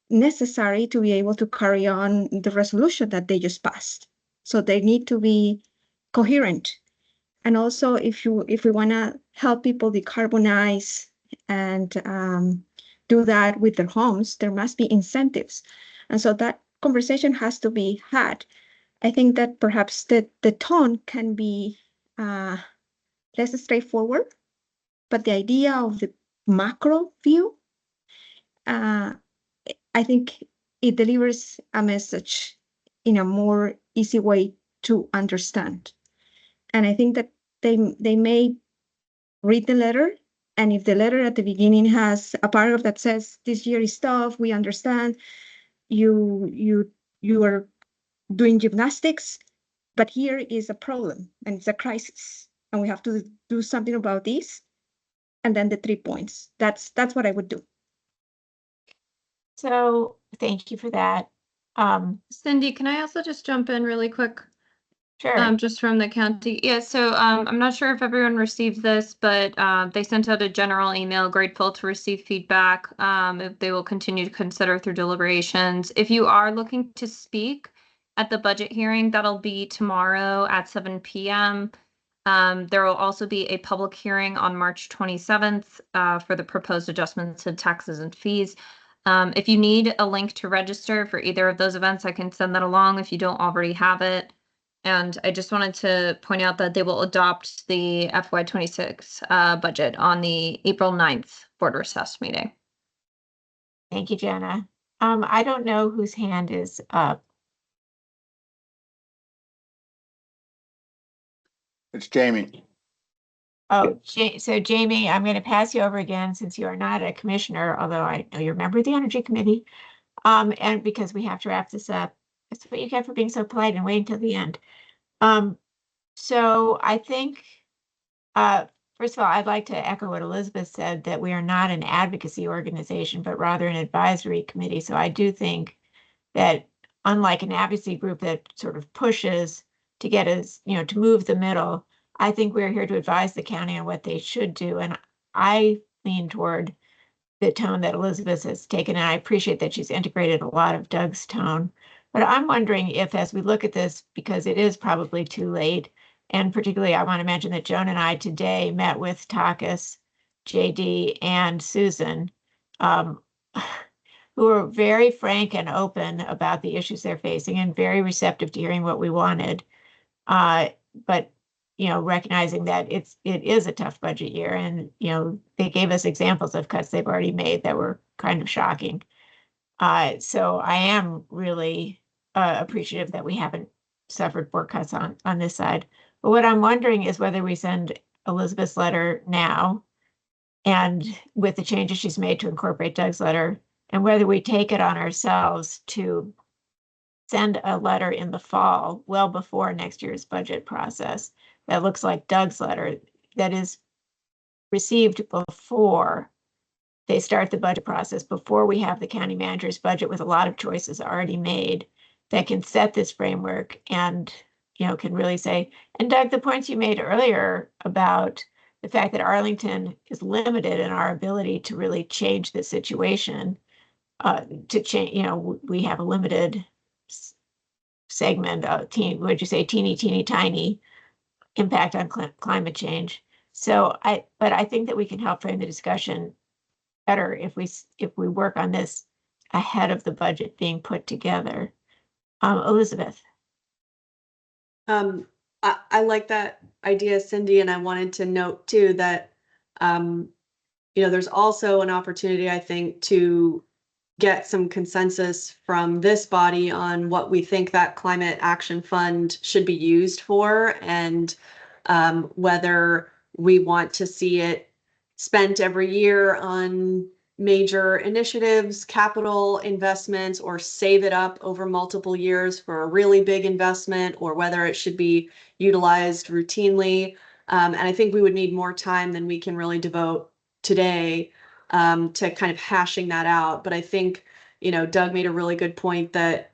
necessary to be able to carry on the resolution that they just passed. So they need to be coherent. And also, if we want to help people decarbonize and do that with their homes, there must be incentives. And so that conversation has to be had. I think that perhaps the tone can be less straightforward, but the idea of the macro view, I think it delivers a message in a more easy way to understand. And I think that they may read the letter, and if the letter at the beginning has a paragraph that says, this year is tough, we understand, you are doing gymnastics, but here is a problem, and it's a crisis, and we have to do something about this, and then the 3 points. That's what I would do. So thank you for that. Cindy, can I also just jump in really quick? Sure. Just from the county. Yeah, so I'm not sure if everyone received this, but they sent out a general email, grateful to receive feedback. They will continue to consider through deliberations. If you are looking to speak at the budget hearing, that'll be tomorrow at 7 p.m. There will also be a public hearing on March 27th for the proposed adjustments to taxes and fees. If you need a link to register for either of those events, I can send that along if you don't already have it. And I just wanted to point out that they will adopt the FY26 budget on the April 9th Board of Recess meeting. Thank you, Jenna. I don't know whose hand is up. It's Jamie. Oh, so Jamie, I'm going to pass you over again since you are not a commissioner, although I know you're a member of the Energy Committee. And because we have to wrap this up. That's what you get for being so polite and waiting till the end. So I think, first of all, I'd like to echo what Elizabeth said, that we are not an advocacy organization, but rather an advisory committee. So I do think that unlike an advocacy group that sort of pushes to get us, to move the middle, I think we're here to advise the county on what they should do. And I lean toward the tone that Elizabeth has taken, and I appreciate that she's integrated a lot of Doug's tone. But I'm wondering if, as we look at this, because it is probably too late, and particularly I want to mention that Joan and I today met with Takis, JD, and Susan, who are very frank and open about the issues they're facing and very receptive to hearing what we wanted. But recognizing that it is a tough budget year, and they gave us examples of cuts they've already made that were kind of shocking. So I am really appreciative that we haven't suffered more cuts on this side. But what I'm wondering is whether we send Elizabeth's letter now, and with the changes she's made to incorporate Doug's letter, and whether we take it on ourselves to send a letter in the fall, well before next year's budget process, that looks like Doug's letter, that is received before they start the budget process, before we have the county manager's budget with a lot of choices already made, that can set this framework and can really say, and Doug, the points you made earlier about the fact that Arlington is limited in our ability to really change the situation, to change, we have a limited segment of would you say teeny tiny impact on climate change. So but I think that we can help frame the discussion better if we work on this ahead of the budget being put together. Elizabeth. I like that idea, Cindy, and I wanted to note too that, there's also an opportunity, I think, to get some consensus from this body on what we think that climate action fund should be used for, and whether we want to see it spent every year on major initiatives, capital investments, or save it up over multiple years for a really big investment, or whether it should be utilized routinely. And I think we would need more time than we can really devote today to kind of hashing that out. But I think, Doug made a really good point that,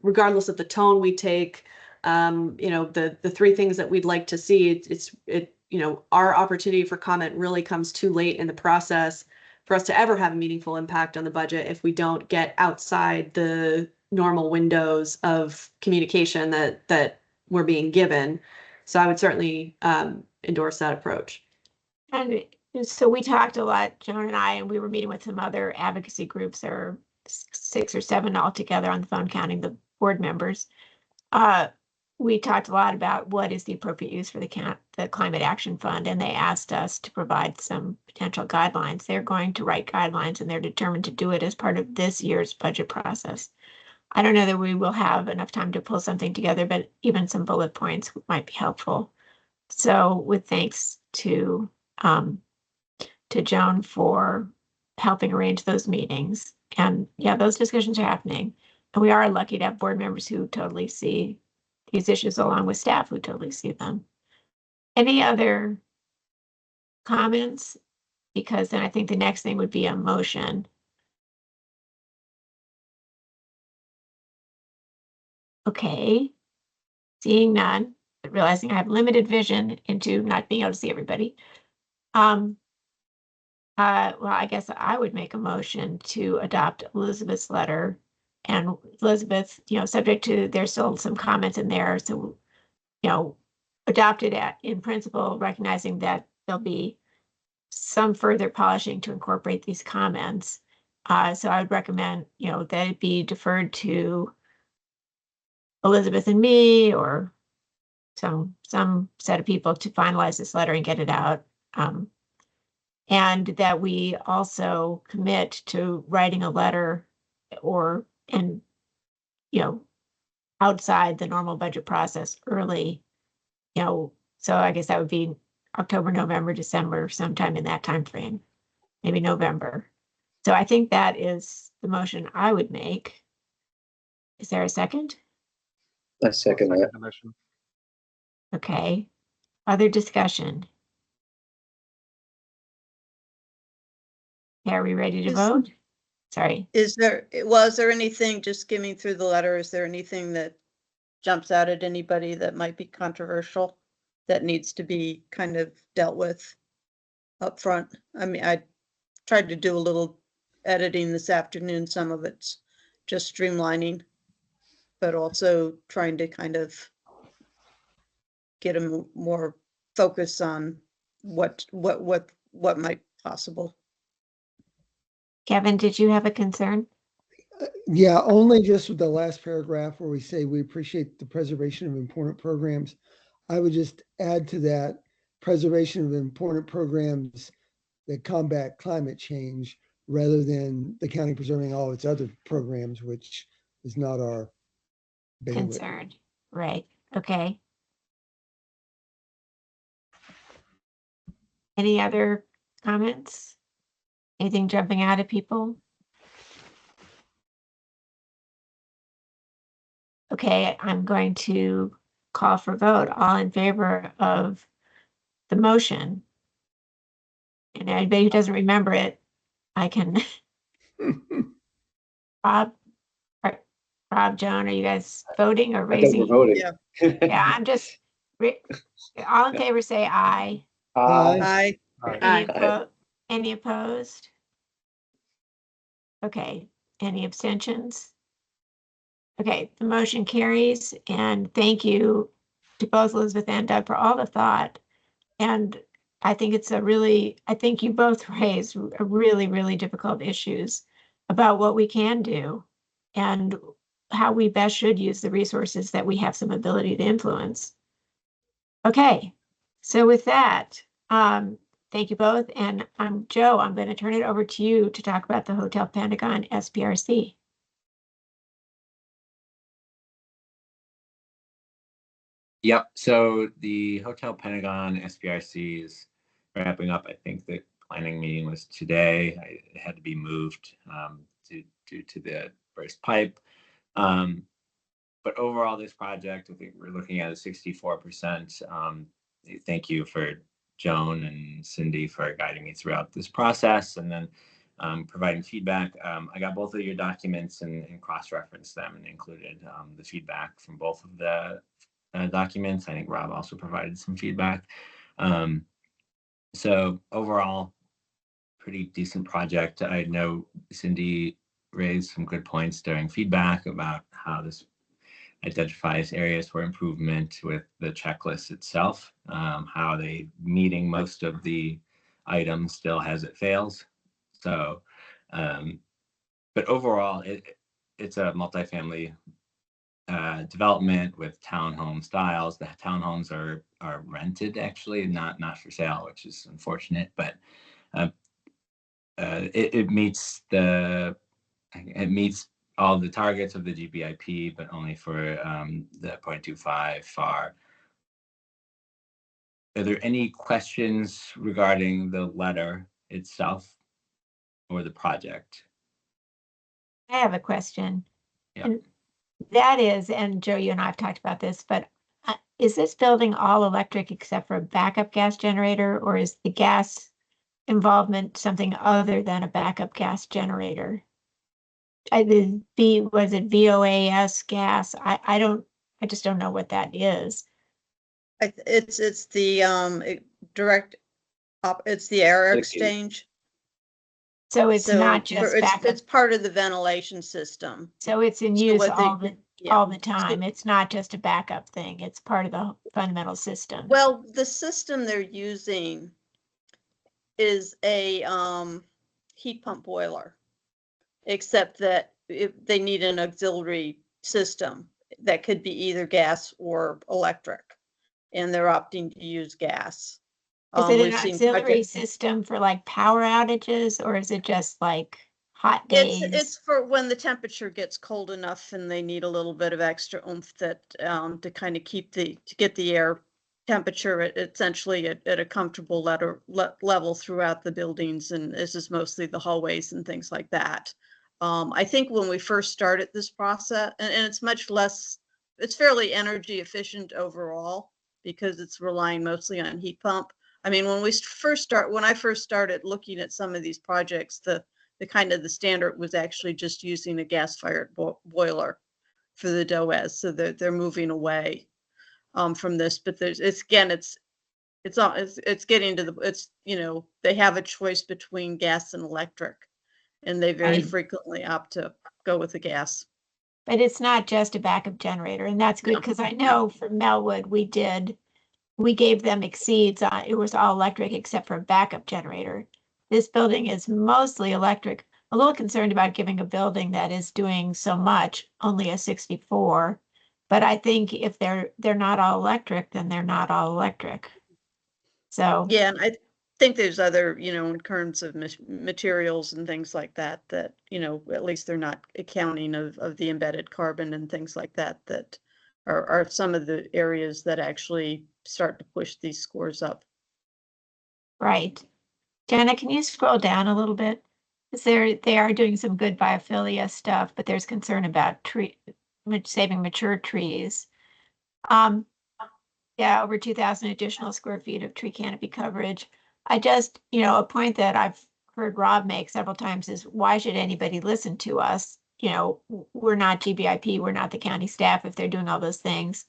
regardless of the tone we take, the three things that we'd like to see, our opportunity for comment really comes too late in the process for us to ever have a meaningful impact on the budget if we don't get outside the normal windows of communication that we're being given. So I would certainly endorse that approach. And so we talked a lot, Joan and I, and we were meeting with some other advocacy groups. There are 6 or 7 altogether on the phone, counting the board members. We talked a lot about what is the appropriate use for the Climate Action Fund, and they asked us to provide some potential guidelines. They're going to write guidelines, and they're determined to do it as part of this year's budget process. I don't know that we will have enough time to pull something together, but even some bullet points might be helpful. So with thanks to Joan for helping arrange those meetings. And yeah, those discussions are happening. And we are lucky to have board members who totally see these issues along with staff who totally see them. Any other comments? Because then I think the next thing would be a motion. Okay, seeing none, but realizing I have limited vision into not being able to see everybody. Well, I guess I would make a motion to adopt Elizabeth's letter. And Elizabeth, subject to, there's still some comments in there, so, adopted in principle, recognizing that there'll be some further polishing to incorporate these comments. So I would recommend, that it be deferred to Elizabeth and me, or some set of people to finalize this letter and get it out. And that we also commit to writing a letter outside the normal budget process early, so I guess that would be October, November, December, sometime in that time frame, maybe November. So I think that is the motion I would make. Is there a second? A second that. Okay. Other discussion? Are we ready to vote? Sorry. Was there anything, just skimming through the letter, is there anything that jumps out at anybody that might be controversial that needs to be kind of dealt with up front? I mean, I tried to do a little editing this afternoon. Some of it's just streamlining, but also trying to kind of get a more focus on what might be possible. Kevin, did you have a concern? Yeah, only just with the last paragraph where we say we appreciate the preservation of important programs. I would just add to that preservation of important programs that combat climate change, rather than the county preserving all its other programs, which is not our concern. Right. Okay. Any other comments? Anything jumping out at people? Okay, I'm going to call for vote. All in favor of the motion? And anybody who doesn't remember it, I can. Rob, Joan, are you guys voting or raising? I think we're voting. Yeah, I'm just. All in favor, say aye. Aye. Any opposed? Okay. Any abstentions? Okay, the motion carries, and thank you to both Elizabeth and Doug for all the thought. And I think I think you both raised really, really difficult issues. about what we can do and how we best should use the resources that we have some ability to influence. Okay, so with that, thank you both. And Joe, I'm going to turn it over to you to talk about the Hotel Pentagon SPRC. Yep. So the Hotel Pentagon SPRC is wrapping up. I think the planning meeting was today. It had to be moved due to the burst pipe. But overall, this project, I think we're looking at a 64%. Thank you for Joan and Cindy for guiding me throughout this process and then providing feedback. I got both of your documents and cross-referenced them and included the feedback from both of the documents. I think Rob also provided some feedback. So overall, pretty decent project. I know Cindy raised some good points during feedback about how this identifies areas for improvement with the checklist itself, how they meeting most of the items still has it fails. So, but overall, it's a multifamily development with townhome styles. The townhomes are rented actually, not for sale, which is unfortunate. But it meets all the targets of the GBIP, but only for the 0.25 FAR. Are there any questions regarding the letter itself or the project? I have a question. Yeah. And that is, and Joe, you and I have talked about this, but is this building all electric except for a backup gas generator, or is the gas involvement something other than a backup gas generator? Was it VOAS gas? I just don't know what that is. It's the direct it's the air exchange. So it's not just backup. It's part of the ventilation system. So it's in use all the time. It's not just a backup thing. It's part of the fundamental system. Well, the system they're using is a heat pump boiler, except that they need an auxiliary system that could be either gas or electric, and they're opting to use gas. Is it an auxiliary system for like power outages, or is it just like hot days? It's for when the temperature gets cold enough and they need a little bit of extra oomph that to kind of get the air temperature essentially at a comfortable level throughout the buildings, and this is mostly the hallways and things like that. I think when we first started this process, and it's much less, it's fairly energy efficient overall because it's relying mostly on heat pump. I mean, when I first started looking at some of these projects, the kind of the standard was actually just using a gas-fired boiler for the DOES, so they're moving away from this. But it's getting to they have a choice between gas and electric, and they very frequently opt to go with the gas. But it's not just a backup generator, and that's good because I know for Melwood we gave them exceeds on it was all electric except for a backup generator. This building is mostly electric. A little concerned about giving a building that is doing so much only a 64, but I think if they're not all electric, then they're not all electric. So yeah, and I think there's other, in terms of materials and things like that, at least they're not accounting of the embedded carbon and things like that are some of the areas that actually start to push these scores up. Right. Jenna, can you scroll down a little bit? Because they are doing some good biophilia stuff, but there's concern about saving mature trees. Yeah, over 2,000 additional square feet of tree canopy coverage. I just, a point that I've heard Rob make several times is why should anybody listen to us? We're not GBIP, we're not the county staff if they're doing all those things.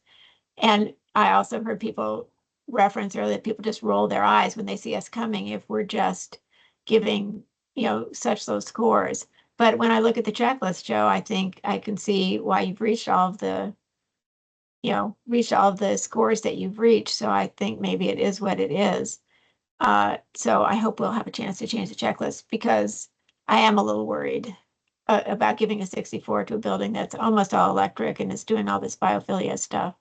And I also heard people reference earlier that people just roll their eyes when they see us coming if we're just giving, such low scores. But when I look at the checklist, Joe, I think I can see why you've reached all of the scores that you've reached. So I think maybe it is what it is. So I hope we'll have a chance to change the checklist because I am a little worried. about giving a 64 to a building that's almost all electric and is doing all this biophilia stuff.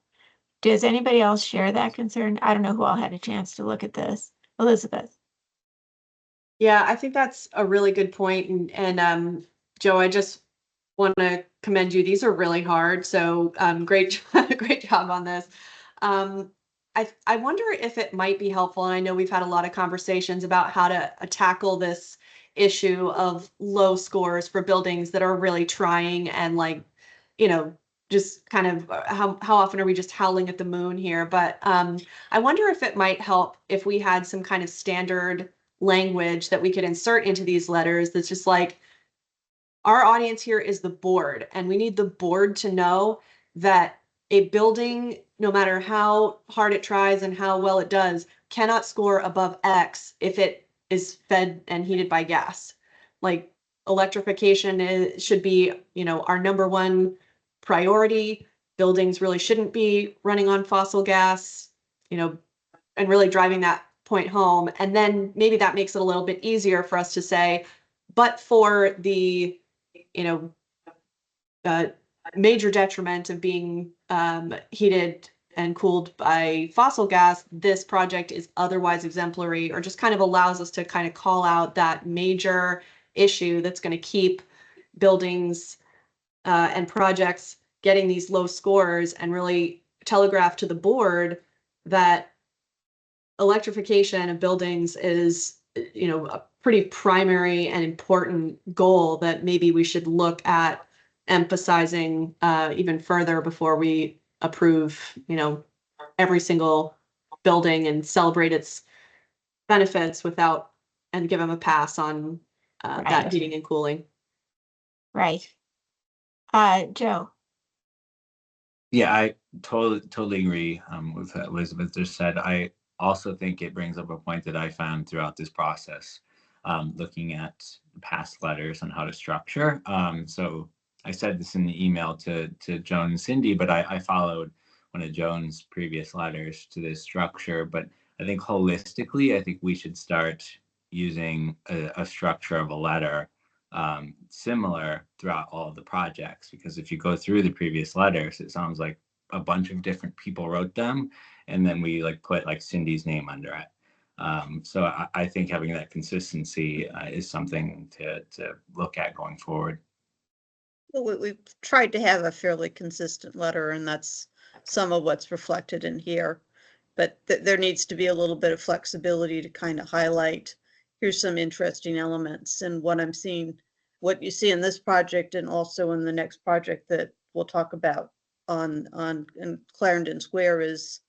Does anybody else share that concern? I don't know who all had a chance to look at this. Elizabeth. Yeah, I think that's a really good point. And Joe, I just want to commend you. These are really hard. So great, great job on this. I wonder if it might be helpful, and I know we've had a lot of conversations about how to tackle this issue of low scores for buildings that are really trying and like, just kind of how often are we just howling at the moon here? But I wonder if it might help if we had some kind of standard language that we could insert into these letters that's just like, our audience here is the board, and we need the board to know that a building, no matter how hard it tries and how well it does, cannot score above X if it is fed and heated by gas. Like electrification should be, our number one priority. Buildings really shouldn't be running on fossil gas, and really driving that point home. And then maybe that makes it a little bit easier for us to say, but for the major detriment of being heated and cooled by fossil gas, this project is otherwise exemplary, or just kind of allows us to kind of call out that major issue that's going to keep buildings and projects getting these low scores, and really telegraph to the board that electrification of buildings is, a pretty primary and important goal that maybe we should look at emphasizing even further before we approve, every single building and celebrate its benefits and give them a pass on that heating and cooling. Right. Joe. Yeah, I totally agree with what Elizabeth just said. I also think it brings up a point that I found throughout this process, looking at past letters on how to structure. So I said this in the email to Joan and Cindy, but I followed one of Joan's previous letters to this structure. But I think holistically, I think we should start using a structure of a letter similar throughout all of the projects, because if you go through the previous letters, it sounds like a bunch of different people wrote them, and then we put Cindy's name under it. So I think having that consistency is something to look at going forward. Well, we've tried to have a fairly consistent letter, and that's some of what's reflected in here. But there needs to be a little bit of flexibility to kind of highlight, here's some interesting elements. And what you see in this project and also in the next project that we'll talk about in Clarendon Square is,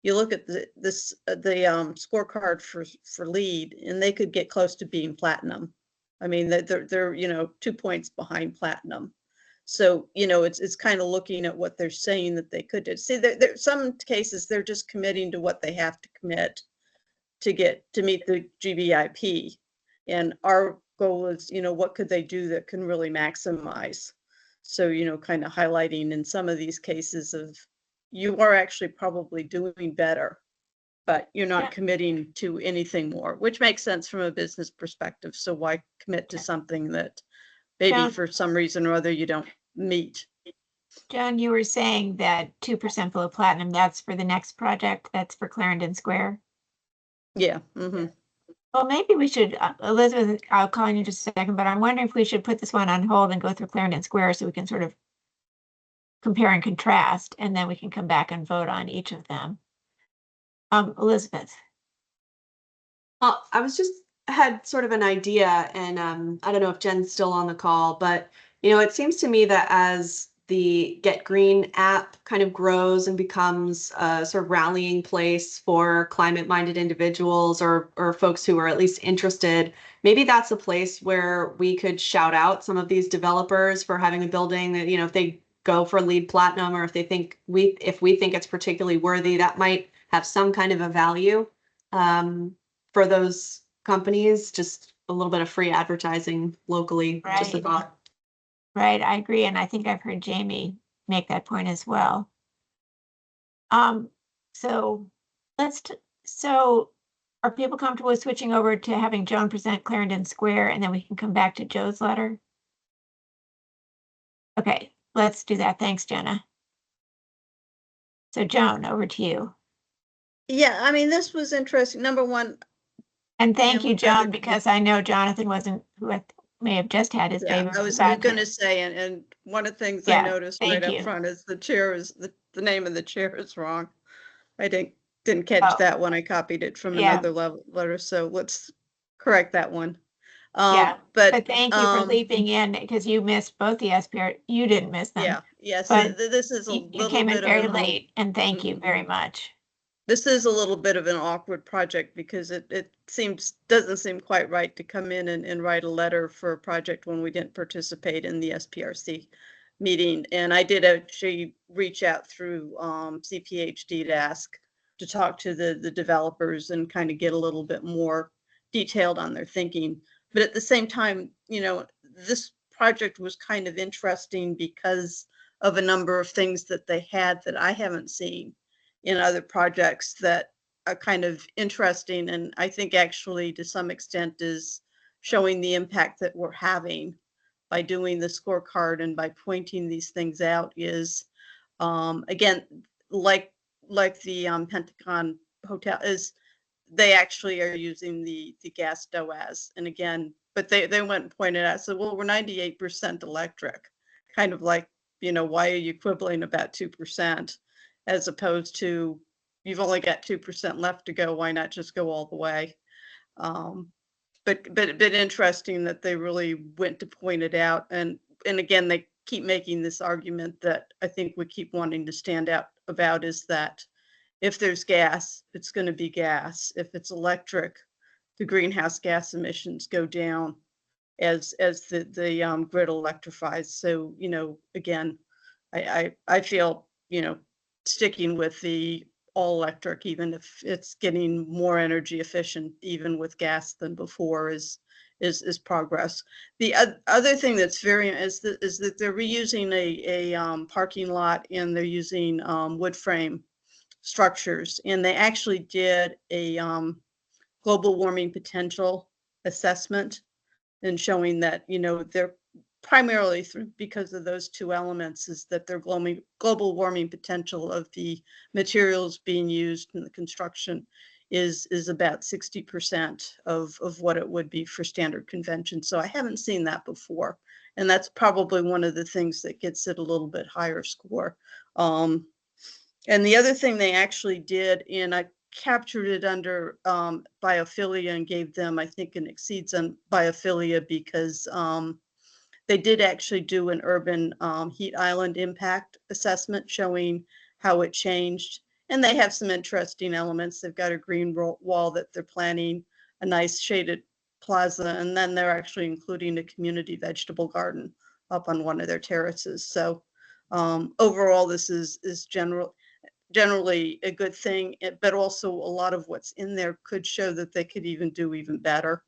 you look at the scorecard for LEED, and they could get close to being platinum. I mean, they're 2 points behind platinum. So, it's kind of looking at what they're saying that they could do. See, there some cases they're just committing to what they have to commit to meet the GBIP. And our goal is, what could they do that can really maximize? So, kind of highlighting in some of these cases of, you are actually probably doing better, but you're not committing to anything more, which makes sense from a business perspective. So why commit to something that maybe for some reason or other you don't meet? John, you were saying that 2% below platinum, that's for the next project, that's for Clarendon Square? Yeah. Mm-hmm. Well, maybe we should, Elizabeth, I'll call you in just a second, but I'm wondering if we should put this one on hold and go through Clarendon Square so we can sort of compare and contrast, and then we can come back and vote on each of them. Elizabeth. Well, I had sort of an idea, and I don't know if Jen's still on the call, but it seems to me that as the Get Green app kind of grows and becomes a sort of rallying place for climate-minded individuals or folks who are at least interested, maybe that's a place where we could shout out some of these developers for having a building that, if they go for LEED Platinum, or if we think it's particularly worthy, that might have some kind of a value for those companies. Just a little bit of free advertising locally. Right. Just a thought. Right, I agree, and I think I've heard Jamie make that point as well. So are people comfortable with switching over to having Joan present Clarendon Square, and then we can come back to Joe's letter? Okay, let's do that. Thanks, Jenna. So Joan, over to you. Yeah, I mean, this was interesting. Number one, And thank Yeah, you, we've got Joan, it. because I know Jonathan wasn't, may have just had his yeah, baby. I was about going to- to say, and one of the things I Yeah, noticed right thank up you. front is the chair is, the name of the chair is wrong. I didn't catch Oh. that when I copied it from Yeah. another letter, so let's correct that one. Yeah, But thank you for leaping in because you missed both the SPR. You didn't miss them. yeah, so But this is a you little came in bit of very an late, and thank you very much. this is a little bit of an awkward project because it doesn't seem quite right to come in and write a letter for a project when we didn't participate in the SPRC meeting. And I did actually reach out through CPHD to ask to talk to the developers and kind of get a little bit more detailed on their thinking. But at the same time, you know, this project was kind of interesting because of a number of things that they had that I haven't seen in other projects that are kind of interesting, and I think actually to some extent is showing the impact that we're having by doing the scorecard and by pointing these things out is again, like the Pentagon Hotel is, they actually are using the gas DOAS. And again, but they went and pointed out, so well, we're 98% electric, kind of like, you know, why are you quibbling about 2%? As opposed to, you've only got 2% left to go, why not just go all the way? But interesting that they really went to point it out. And again, they keep making this argument that I think we keep wanting to stand out about, is that if there's gas, it's going to be gas. If it's electric, the greenhouse gas emissions go down as the grid electrifies. So, you know, again, I feel, you know, sticking with the all electric, even if it's getting more energy efficient, even with gas than before, is progress. The other thing that's very is that they're reusing a parking lot, and they're using wood frame structures, and they actually did a global warming potential assessment, and showing that, you know, they're primarily through, because of those two elements, is that their global warming potential of the materials being used in the construction is about 60% of what it would be for standard convention. So I haven't seen that before. And that's probably one of the things that gets it a little bit higher score. And the other thing they actually did, and I captured it under biophilia and gave them, I think, an exceeds on biophilia, because they did actually do an urban heat island impact assessment showing how it changed. And they have some interesting elements. They've got a green wall that they're planning, a nice shaded plaza, and then they're actually including a community vegetable garden up on one of their terraces. So overall, this is generally a good thing, but also a lot of what's in there could show that they could even do even better.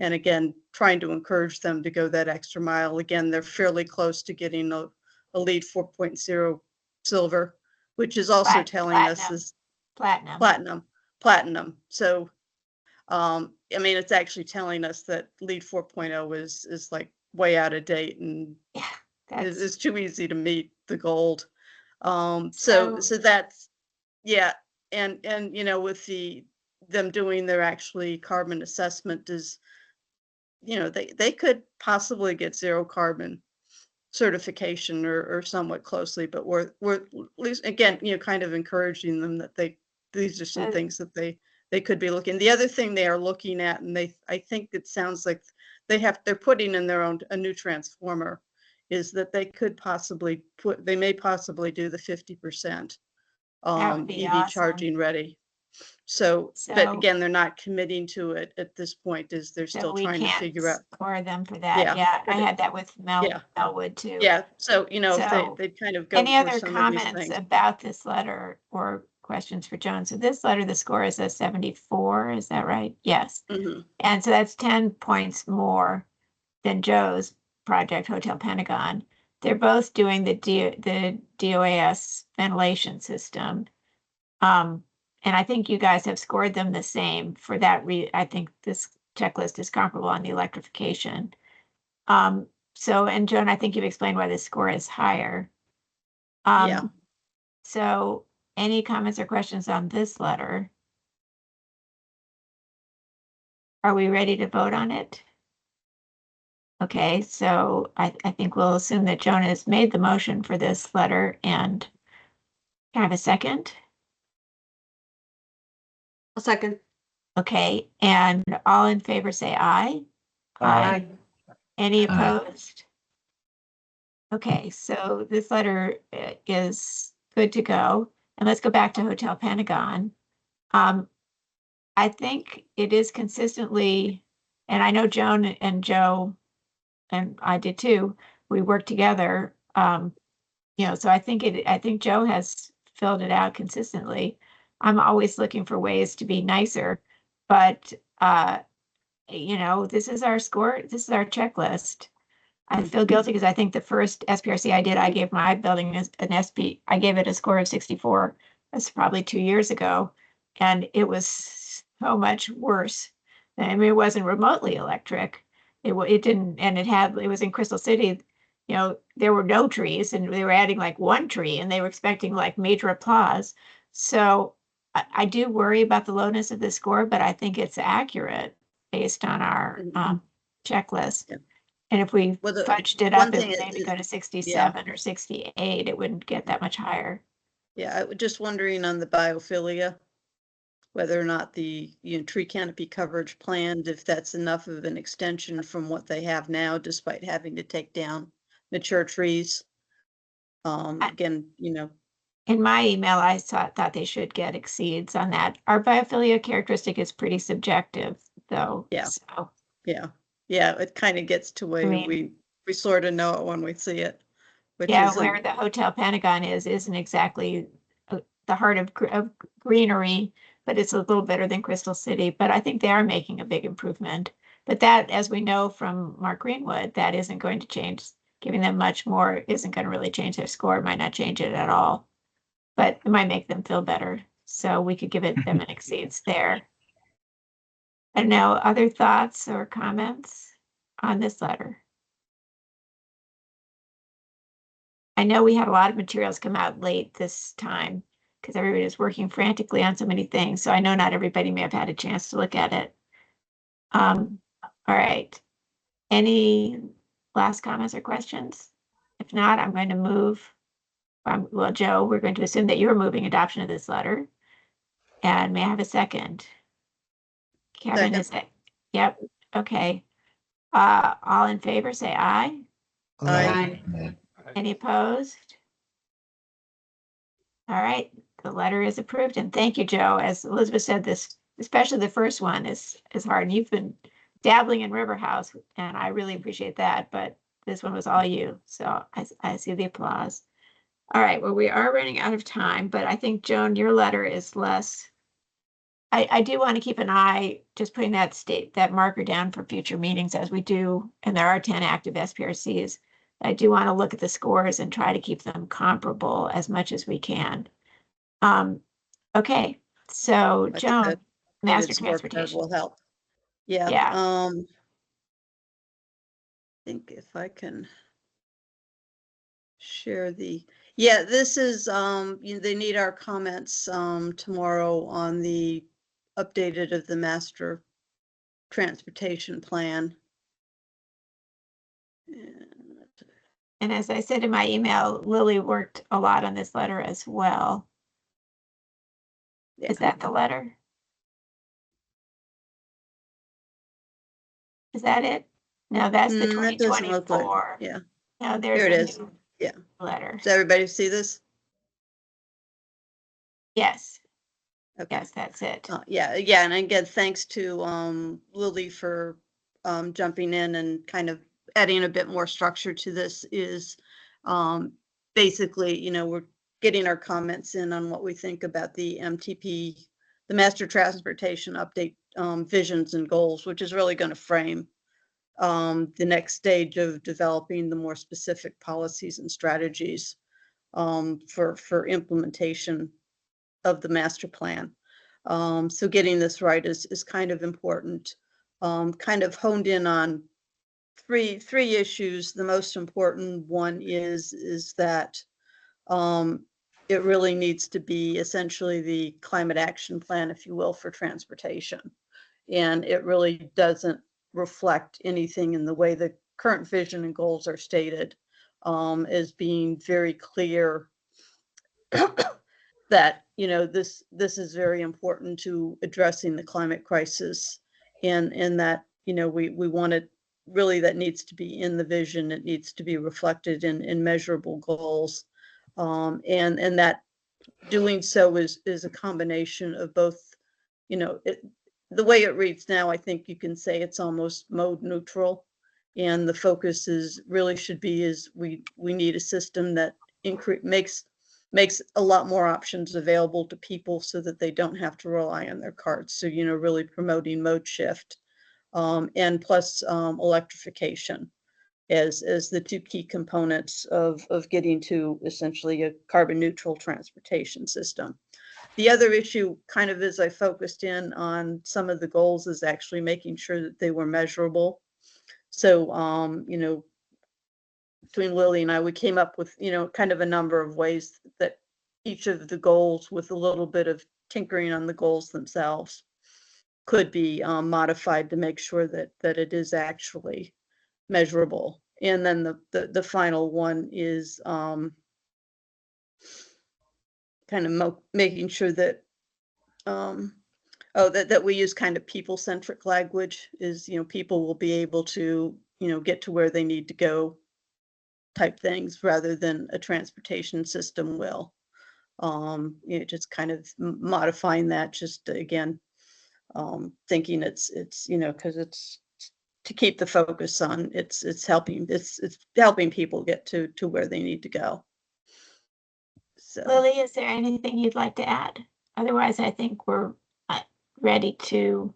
And again, trying to encourage them to go that extra mile. Again, they're fairly close to getting a LEED 4.0 silver, which is also telling us is platinum. So, I mean, it's actually telling us that LEED 4.0 is like way out of date, and it's too easy to meet the gold. So that's, yeah. And you know, with them doing their actually carbon assessment is, you know, they could possibly get zero carbon certification or somewhat closely, but we're at least, again, you know, kind of encouraging them that these are some things that they could be looking. The other thing they are looking at, and I think it sounds like they're putting in a new transformer, is that they may possibly do the 50% EV charging ready. So, but again, they're not committing to it at this point, as they're still trying to figure out. Score them for that. Yeah, I had that with Melwood too. Yeah, so, you know, if they kind of go any for other some of these comments things. about this letter or questions for Joan? So this letter, the score is a 74, is that right? Yes. And so that's 10 points more than Joe's project, Hotel Pentagon. They're both doing the DOAS ventilation system. And I think you guys have scored them the same for that. I think this checklist is comparable on the electrification. So, and Joan, I think you've explained why the score is higher. Yeah. So any comments or questions on this letter? Are we ready to vote on it? Okay, so I think we'll assume that Joan has made the motion for this letter, and can I have a second? A second. Okay, and all in favor say aye. Aye. Any Aye. opposed? Okay, so this letter is good to go. And let's go back to Hotel Pentagon. I think it is consistently, and I know Joan and Joe, and I did too, we worked together. So I think Joe has filled it out consistently. I'm always looking for ways to be nicer, but this is our score, this is our checklist. I feel guilty because I think the first SPRC I did, I gave my building I gave it a score of 64. That's probably 2 years ago. And it was so much worse. I mean, it wasn't remotely electric. It didn't, and it was in Crystal City. There were no trees and they were adding like one tree and they were expecting like major applause. So I do worry about the lowness of the score, but I think it's accurate based on our checklist. Yeah. And if we Well, fudged it one up thing and maybe is- go to 67 or 68, it wouldn't get that much higher. Yeah, I was just wondering on the biophilia, whether or not the tree canopy coverage planned, if that's enough of an extension from what they have now, despite having to take down mature trees. Again, In my email, I thought they should get exceeds on that. Our biophilia characteristic is pretty subjective, though. Yeah. So, yeah, it kind of gets to where mean- we sort of know it when we see it, which yeah, is where the Hotel Pentagon isn't exactly the heart of greenery, but it's a little better than Crystal City. But I think they are making a big improvement. But that, as we know from Mark Greenwood, that isn't going to change. Giving them much more isn't going to really change their score. It might not change it at all, but it might make them feel better. So we could give them an exceeds there. I don't know, other thoughts or comments on this letter? I know we had a lot of materials come out late this time because everybody was working frantically on so many things. So I know not everybody may have had a chance to look at it. All right. Any last comments or questions? If not, I'm going to move. Well, Joe, we're going to assume that you're moving adoption of this letter. And may I have a second? Kevin, is it? Yep. Okay. All in favor, say aye. Aye. Any opposed? All right, the letter is approved, and thank you, Joe. As Elizabeth said, especially the first one is hard. And you've been dabbling in River House, and I really appreciate that, but this one was all you. So I see the applause. All right, well, we are running out of time, but I think, Joan, your letter is less. I do want to keep an eye, just putting that marker down for future meetings as we do, and there are 10 active SPRCs. I do want to look at the scores and try to keep them comparable as much as we can. Okay, so Joan, master transportation will help. Yeah. Yeah. I think if I can share this is they need our comments tomorrow on the updated of the master transportation plan. And as I said in my email, Lily worked a lot on this letter as well. Yeah. Is that the letter? Is that it? No, that's the That doesn't look like, 2024. yeah. No, there's Here it a is. new Yeah. letter. Does everybody see this? Yes. Okay. Yes, that's it. Yeah, and again, thanks to Lily for jumping in and kind of adding a bit more structure to this. Is basically, we're getting our comments in on what we think about the MTP, the Master Transportation Update visions and goals, which is really going to frame the next stage of developing the more specific policies and strategies for implementation of the master plan. So getting this right is kind of important. Kind of honed in on three issues. The most important one is that it really needs to be essentially the climate action plan, if you will, for transportation. And it really doesn't reflect anything in the way the current vision and goals are stated, as being very clear that, this is very important to addressing the climate crisis, and that, we want it really, that needs to be in the vision. It needs to be reflected in measurable goals. And that doing so is a combination of both, the way it reads now, I think you can say it's almost mode neutral. And the focus really should be we need a system that makes a lot more options available to people so that they don't have to rely on their cards. So, really promoting mode shift, and plus electrification as the two key components of getting to essentially a carbon neutral transportation system. The other issue, kind of as I focused in on some of the goals, is actually making sure that they were measurable. So, between Lily and I, we came up with, kind of a number of ways that each of the goals, with a little bit of tinkering on the goals themselves, could be modified to make sure that it is actually measurable. And then the final one is kind of making sure that that we use kind of people-centric language, is, people will be able to, get to where they need to go type things, rather than a transportation system will. Just kind of modifying that, just again, thinking it's because it's to keep the focus on it's helping people get to where they need to go. So, Lily, is there anything you'd like to add? Otherwise, I think we're ready to,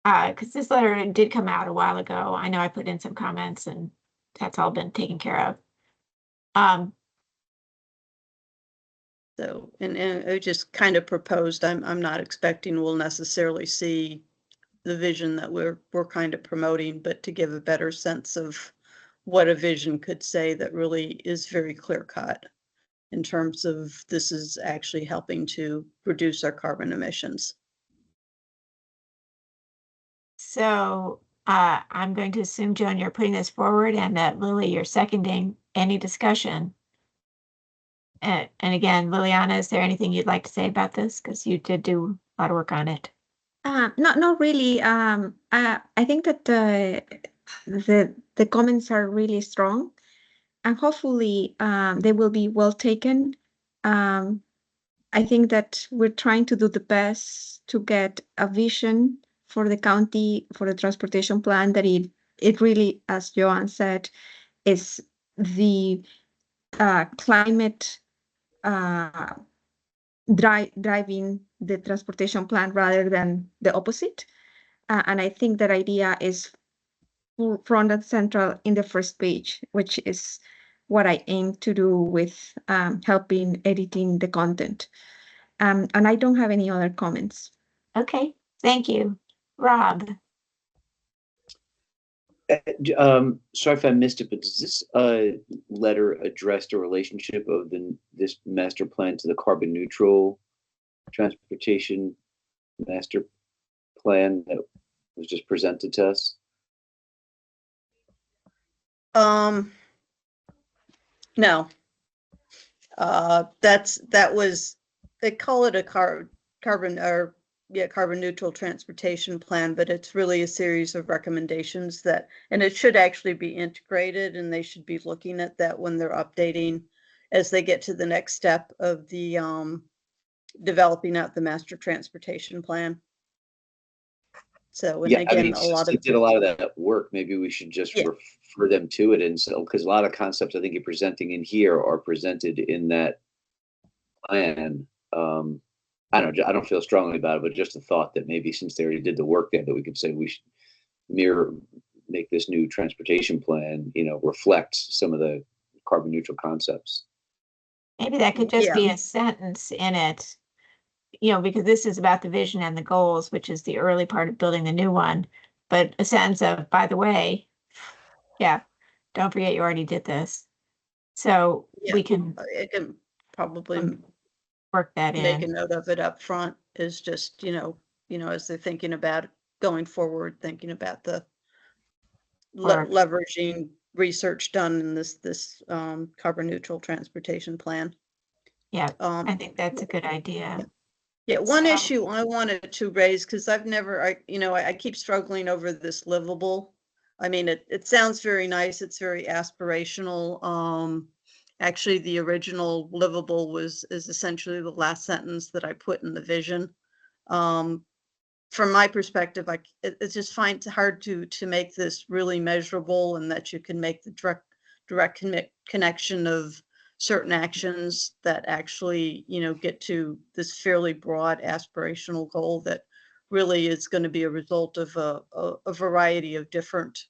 because this letter did come out a while ago. I know I put in some comments, and that's all been taken care of. So, and I just kind of proposed, I'm not expecting we'll necessarily see the vision that we're kind of promoting, but to give a better sense of what a vision could say that really is very clear cut in terms of this is actually helping to reduce our carbon emissions. So I'm going to assume, Joan, you're putting this forward, and that Lily, you're seconding. Any discussion? And again, Liliana, is there anything you'd like to say about this? Because you did do a lot of work on it. Not really. I think that the comments are really strong, and hopefully they will be well taken. I think that we're trying to do the best to get a vision for the county, for the transportation plan, that it really, as Joanne said, is the climate driving the transportation plan rather than the opposite. And I think that idea is front and central in the first page, which is what I aim to do with helping editing the content. And I don't have any other comments. Okay, thank you. Rob. Sorry if I missed it, but does this letter address the relationship of this master plan to the carbon neutral transportation master plan that was just presented to us? No. That was, they call it a carbon neutral transportation plan, but it's really a series of recommendations and it should actually be integrated, and they should be looking at that when they're updating as they get to the next step of the developing out the master transportation plan. So, and yeah, again, I mean, since they did a lot of that work, maybe we should just refer them to it. And so, because a lot of concepts I think you're presenting in here are presented in that plan. I don't feel strongly about it, but just the thought that maybe since they already did the work there, that we could say we should make this new transportation plan, reflect some of the carbon neutral concepts. Maybe that could just be a sentence in it, because this is about the vision and the goals, which is the early part of building the new one. but a sense of, by the way, yeah, don't forget you already did this. So we can It can probably work that make a in. note of it up front is just, as they're thinking about going forward, thinking about the Or- leveraging research done in this carbon neutral transportation plan. Yeah, I think that's a good idea. Yeah, one So- issue I wanted to raise, because I've never, I keep struggling over this livable. I mean, it sounds very nice. It's very aspirational. Actually, the original livable is essentially the last sentence that I put in the vision. From my perspective, it's just hard to make this really measurable, and that you can make the direct connection of certain actions that actually, get to this fairly broad aspirational goal that really is going to be a result of a variety of different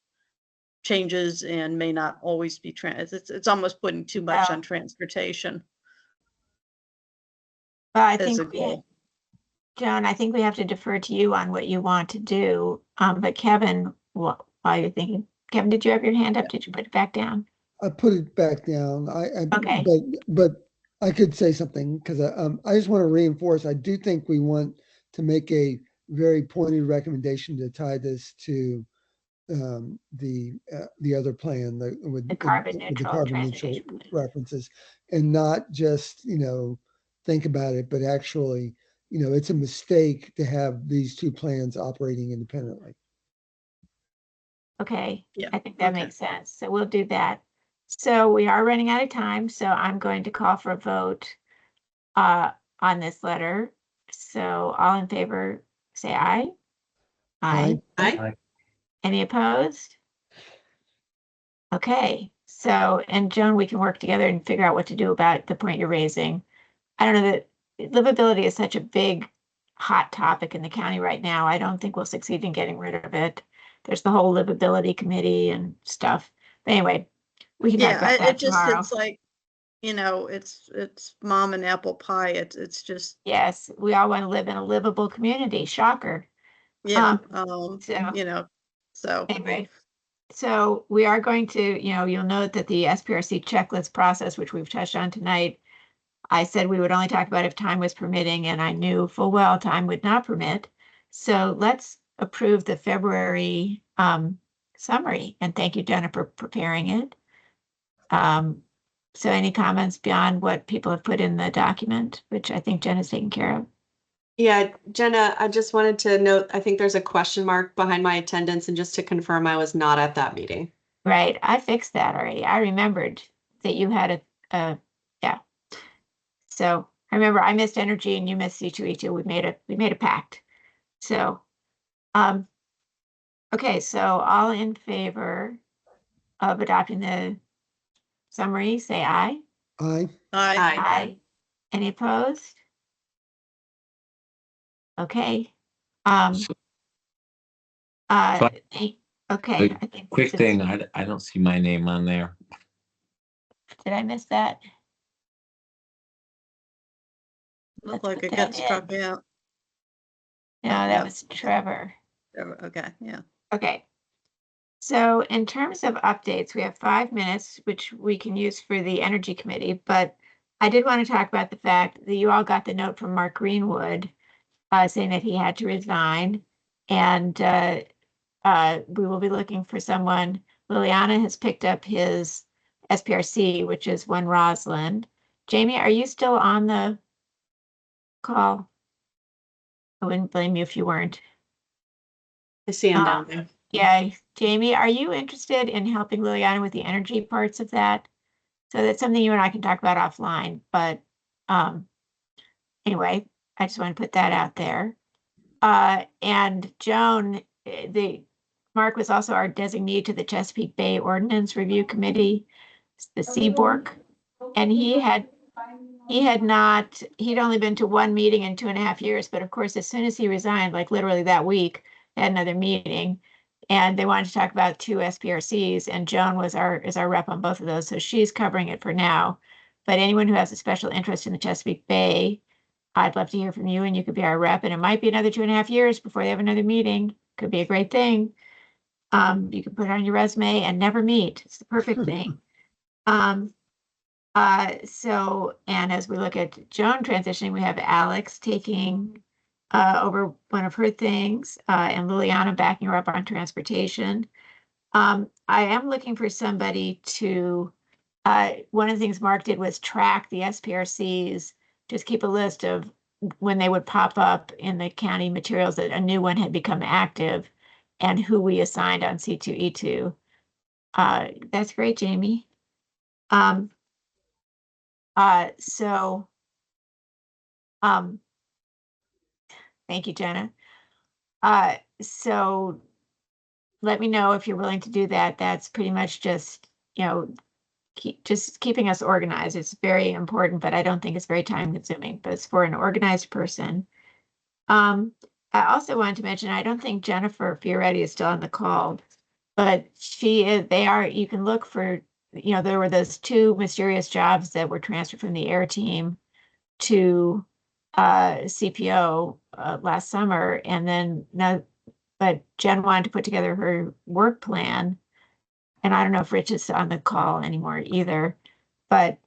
changes and may not always be it's almost putting too much on transportation. Well, I as think a goal. Joan, I think we have to defer to you on what you want to do. But Kevin, while you're thinking, Kevin, did you have your hand up? Did you put it back down? I put it back down. Okay. But I could say something because I just want to reinforce. I do think we want to make a very pointed recommendation to tie this to the other plan with The carbon with the neutral carbon neutral transportation plan. references, and not just think about it, but actually it's a mistake to have these two plans operating independently. Okay, Yeah, I think that makes sense. So we'll do that. So we are running out of time, so I'm going to call for a vote on this letter. So all in favor, say aye. Aye. Aye. Any opposed? Okay, so, and Joan, we can work together and figure out what to do about the point you're raising. I don't know that livability is such a big, hot topic in the county right now. I don't think we'll succeed in getting rid of it. There's the whole livability committee and stuff. But anyway, we can talk about that tomorrow. It's like, it's mom and apple pie. It's just, Yes, we all want to live in a livable community. Shocker. yeah. So anyway, so we are going to, you'll note that the SPRC checklist process, which we've touched on tonight, I said we would only talk about if time was permitting, and I knew full well time would not permit. So let's approve the February summary, and thank you, Jenna, for preparing it. So any comments beyond what people have put in the document, which I think Jenna's taken care of? Yeah, Jenna, I just wanted to note, I think there's a question mark behind my attendance, and just to confirm, I was not at that meeting. Right, I fixed that already. I remembered that you had yeah. So I remember I missed energy and you missed C2E2. We made a pact. So, okay, so all in favor of adopting the summary, say aye. Aye. Aye. Aye. Any opposed? Okay. Okay. I think Quick this is- thing, I don't see my name on there. Did I miss that? Looked Let's like put it got that in. struck out. No, that was Trevor. Okay, yeah. Okay. So in terms of updates, we have 5 minutes, which we can use for the Energy Committee, but I did want to talk about the fact that you all got the note from Mark Greenwood saying that he had to resign, and we will be looking for someone. Liliana has picked up his SPRC, which is One Roslyn. Jamie, are you still on the call? I wouldn't blame you if you weren't. I see him down there. Yeah, Jamie, are you interested in helping Liliana with the energy parts of that? So that's something you and I can talk about offline, but anyway, I just want to put that out there. And Joan, Mark was also our designee to the Chesapeake Bay Ordinance Review Committee, the CBORC, and he'd only been to one meeting in 2.5 years, but of course, as soon as he resigned, like literally that week, they had another meeting, and they wanted to talk about 2 SPRCs, and Joan is our rep on both of those, so she's covering it for now. But anyone who has a special interest in the Chesapeake Bay, I'd love to hear from you, and you could be our rep, and it might be another 2.5 years before they have another meeting. Could be a great thing. You can put it on your resume and never meet. It's the perfect thing. So, and as we look at Joan transitioning, we have Alex taking over one of her things, and Liliana backing her up on transportation. I am looking for somebody to, one of the things Mark did was track the SPRCs, just keep a list of when they would pop up in the county materials that a new one had become active and who we assigned on C2E2. That's great, Jamie. So, thank you, Jenna. So let me know if you're willing to do that. That's pretty much just, just keeping us organized. It's very important, but I don't think it's very time consuming, but it's for an organized person. I also wanted to mention, I don't think Jennifer Fioretti is still on the call, but you can look for, there were those 2 mysterious jobs that were transferred from the air team to CPO last summer. And then now, but Jen wanted to put together her work plan. And I don't know if Rich is on the call anymore either, but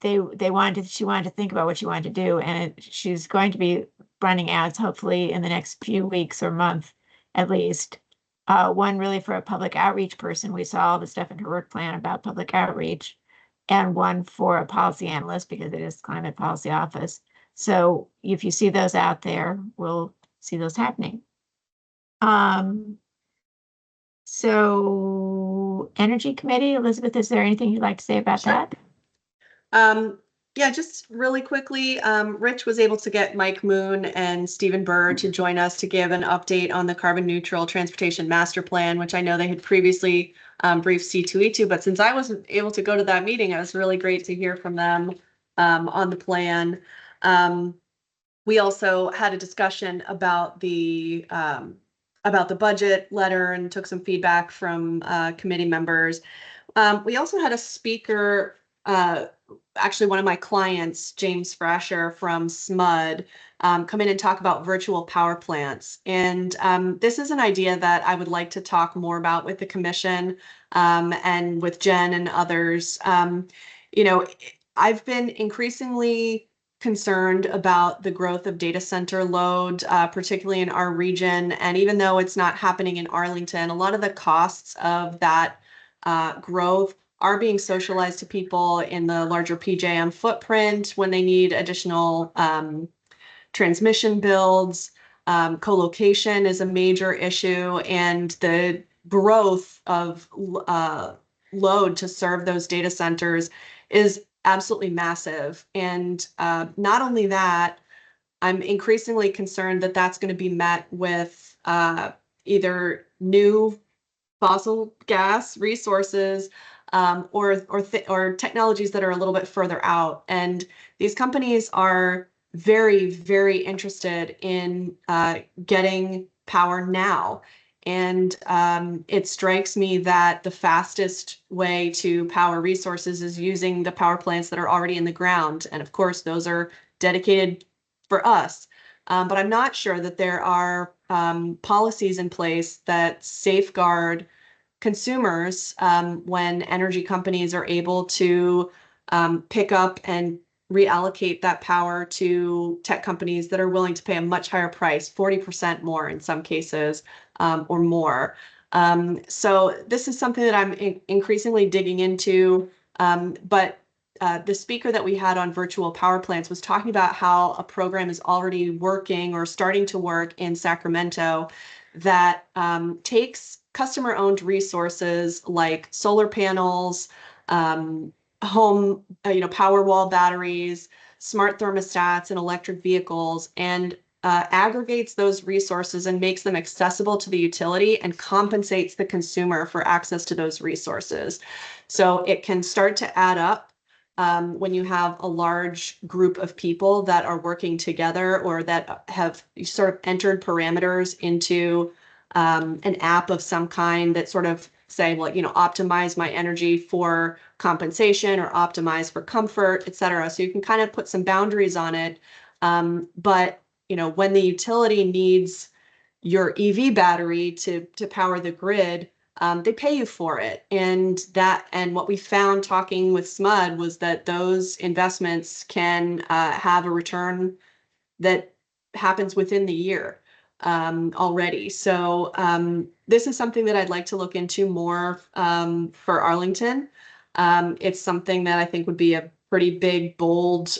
she wanted to think about what she wanted to do. And she's going to be running ads hopefully in the next few weeks or month at least. One really for a public outreach person. We saw all the stuff in her work plan about public outreach, and one for a policy analyst because it is climate policy office. So if you see those out there, we'll see those happening. So Energy Committee, Elizabeth, is there anything you'd like to say about that? Yeah, just really quickly, Rich was able to get Mike Moon and Stephen Burr to join us to give an update on the carbon neutral transportation master plan, which I know they had previously briefed C2E2, but since I wasn't able to go to that meeting, it was really great to hear from them on the plan. We also had a discussion about the budget letter and took some feedback from committee members. We also had a speaker, actually one of my clients, James Frasher from SMUD, come in and talk about virtual power plants. And this is an idea that I would like to talk more about with the commission and with Jen and others. I've been increasingly concerned about the growth of data center load, particularly in our region. And even though it's not happening in Arlington, a lot of the costs of that growth are being socialized to people in the larger PJM footprint when they need additional transmission builds. Co-location is a major issue, and the growth of load to serve those data centers is absolutely massive. And not only that, I'm increasingly concerned that that's going to be met with either new fossil gas resources or technologies that are a little bit further out. And these companies are very, very interested in getting power now. And it strikes me that the fastest way to power resources is using the power plants that are already in the ground. And of course, those are dedicated for us. But I'm not sure that there are policies in place that safeguard consumers when energy companies are able to pick up and reallocate that power to tech companies that are willing to pay a much higher price, 40% more in some cases, or more. So this is something that I'm increasingly digging into. But the speaker that we had on virtual power plants was talking about how a program is already working or starting to work in Sacramento that takes customer-owned resources like solar panels, home, power wall batteries, smart thermostats, and electric vehicles, and aggregates those resources and makes them accessible to the utility and compensates the consumer for access to those resources. So it can start to add up when you have a large group of people that are working together or that have sort of entered parameters into an app of some kind that sort of say, well, optimize my energy for compensation or optimize for comfort, et cetera. So you can kind of put some boundaries on it. But when the utility needs your EV battery to power the grid, they pay you for it. And what we found talking with SMUD was that those investments can have a return that happens within the year already. So this is something that I'd like to look into more for Arlington. It's something that I think would be a pretty big, bold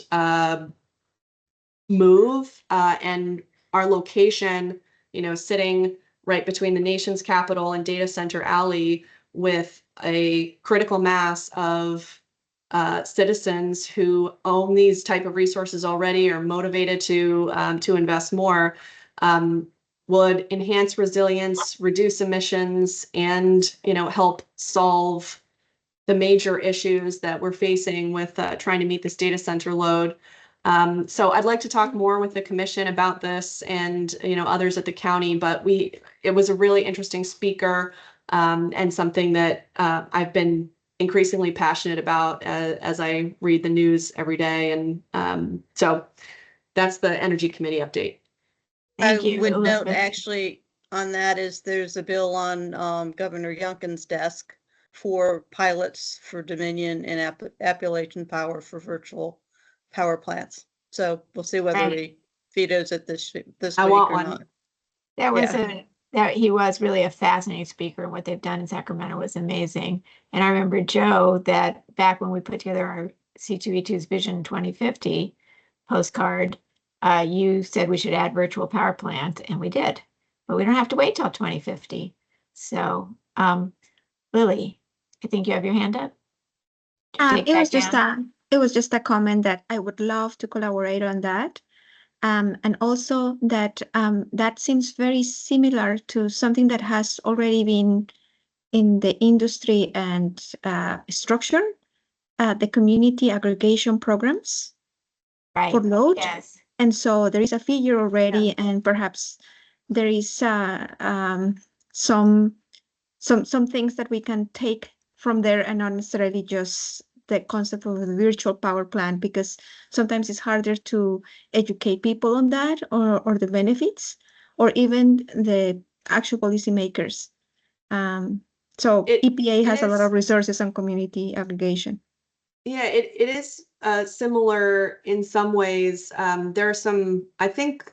move. And our location, sitting right between the nation's capital and Data Center Alley with a critical mass of citizens who own these type of resources already or motivated to invest more, would enhance resilience, reduce emissions, and help solve the major issues that we're facing with trying to meet this data center load. So I'd like to talk more with the commission about this and others at the county, but it was a really interesting speaker and something that I've been increasingly passionate about as I read the news every day. And so that's the Energy Committee update. Thank I you, would note Elizabeth. actually on that is there's a bill on Governor Youngkin's desk for pilots for Dominion and Appalachian Power for virtual power plants. So we'll see whether Right. he vetoes it this I week want or one. not. That was Yeah. that he was really a fascinating speaker. What they've done in Sacramento was amazing. And I remember, Joe, that back when we put together our C2E2's Vision 2050 postcard, you said we should add virtual power plant, and we did. But we don't have to wait till 2050. So, Lily, I think you have your hand up. Take It was back just down. it was just a comment that I would love to collaborate on that. And also that that seems very similar to something that has already been in the industry and structure, the community aggregation programs for Right. load. Yes. And so there is a figure already, and perhaps there is some things that we can take from there and not necessarily just the concept of the virtual power plant, because sometimes it's harder to educate people on that or the benefits or even the actual policymakers. So EPA has a lot of resources on community aggregation. Yeah, it is similar in some ways. There are some, I think,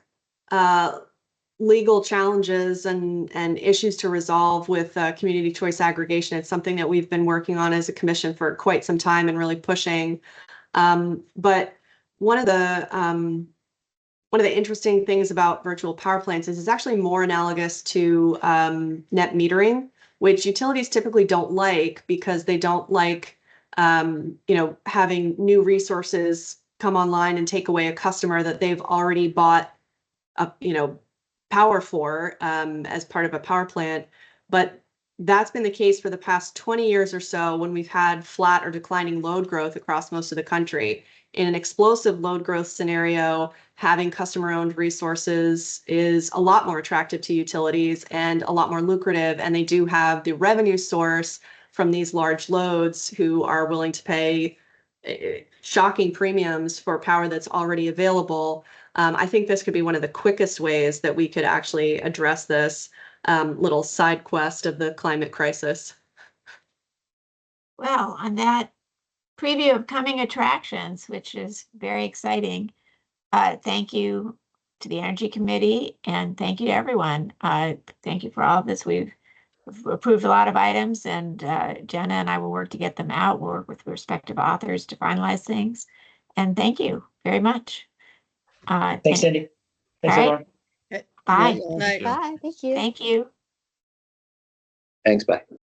legal challenges and issues to resolve with community choice aggregation. It's something that we've been working on as a commission for quite some time and really pushing. But one of the interesting things about virtual power plants is it's actually more analogous to net metering, which utilities typically don't like because they don't like having new resources come online and take away a customer that they've already bought power for as part of a power plant. But that's been the case for the past 20 years or so when we've had flat or declining load growth across most of the country. In an explosive load growth scenario, having customer-owned resources is a lot more attractive to utilities and a lot more lucrative, and they do have the revenue source from these large loads who are willing to pay shocking premiums for power that's already available. I think this could be one of the quickest ways that we could actually address this little side quest of the climate crisis. Well, on that preview of coming attractions, which is very exciting, thank you to the Energy Committee and thank you to everyone. Thank you for all of this. We've approved a lot of items, and Jenna and I will work to get them out. We'll work with respective authors to finalize things. And thank you very much. Thanks, Cindy. Thanks, all right. everyone. Bye. Night. Bye. Thank you. Thank you. Thanks, bye.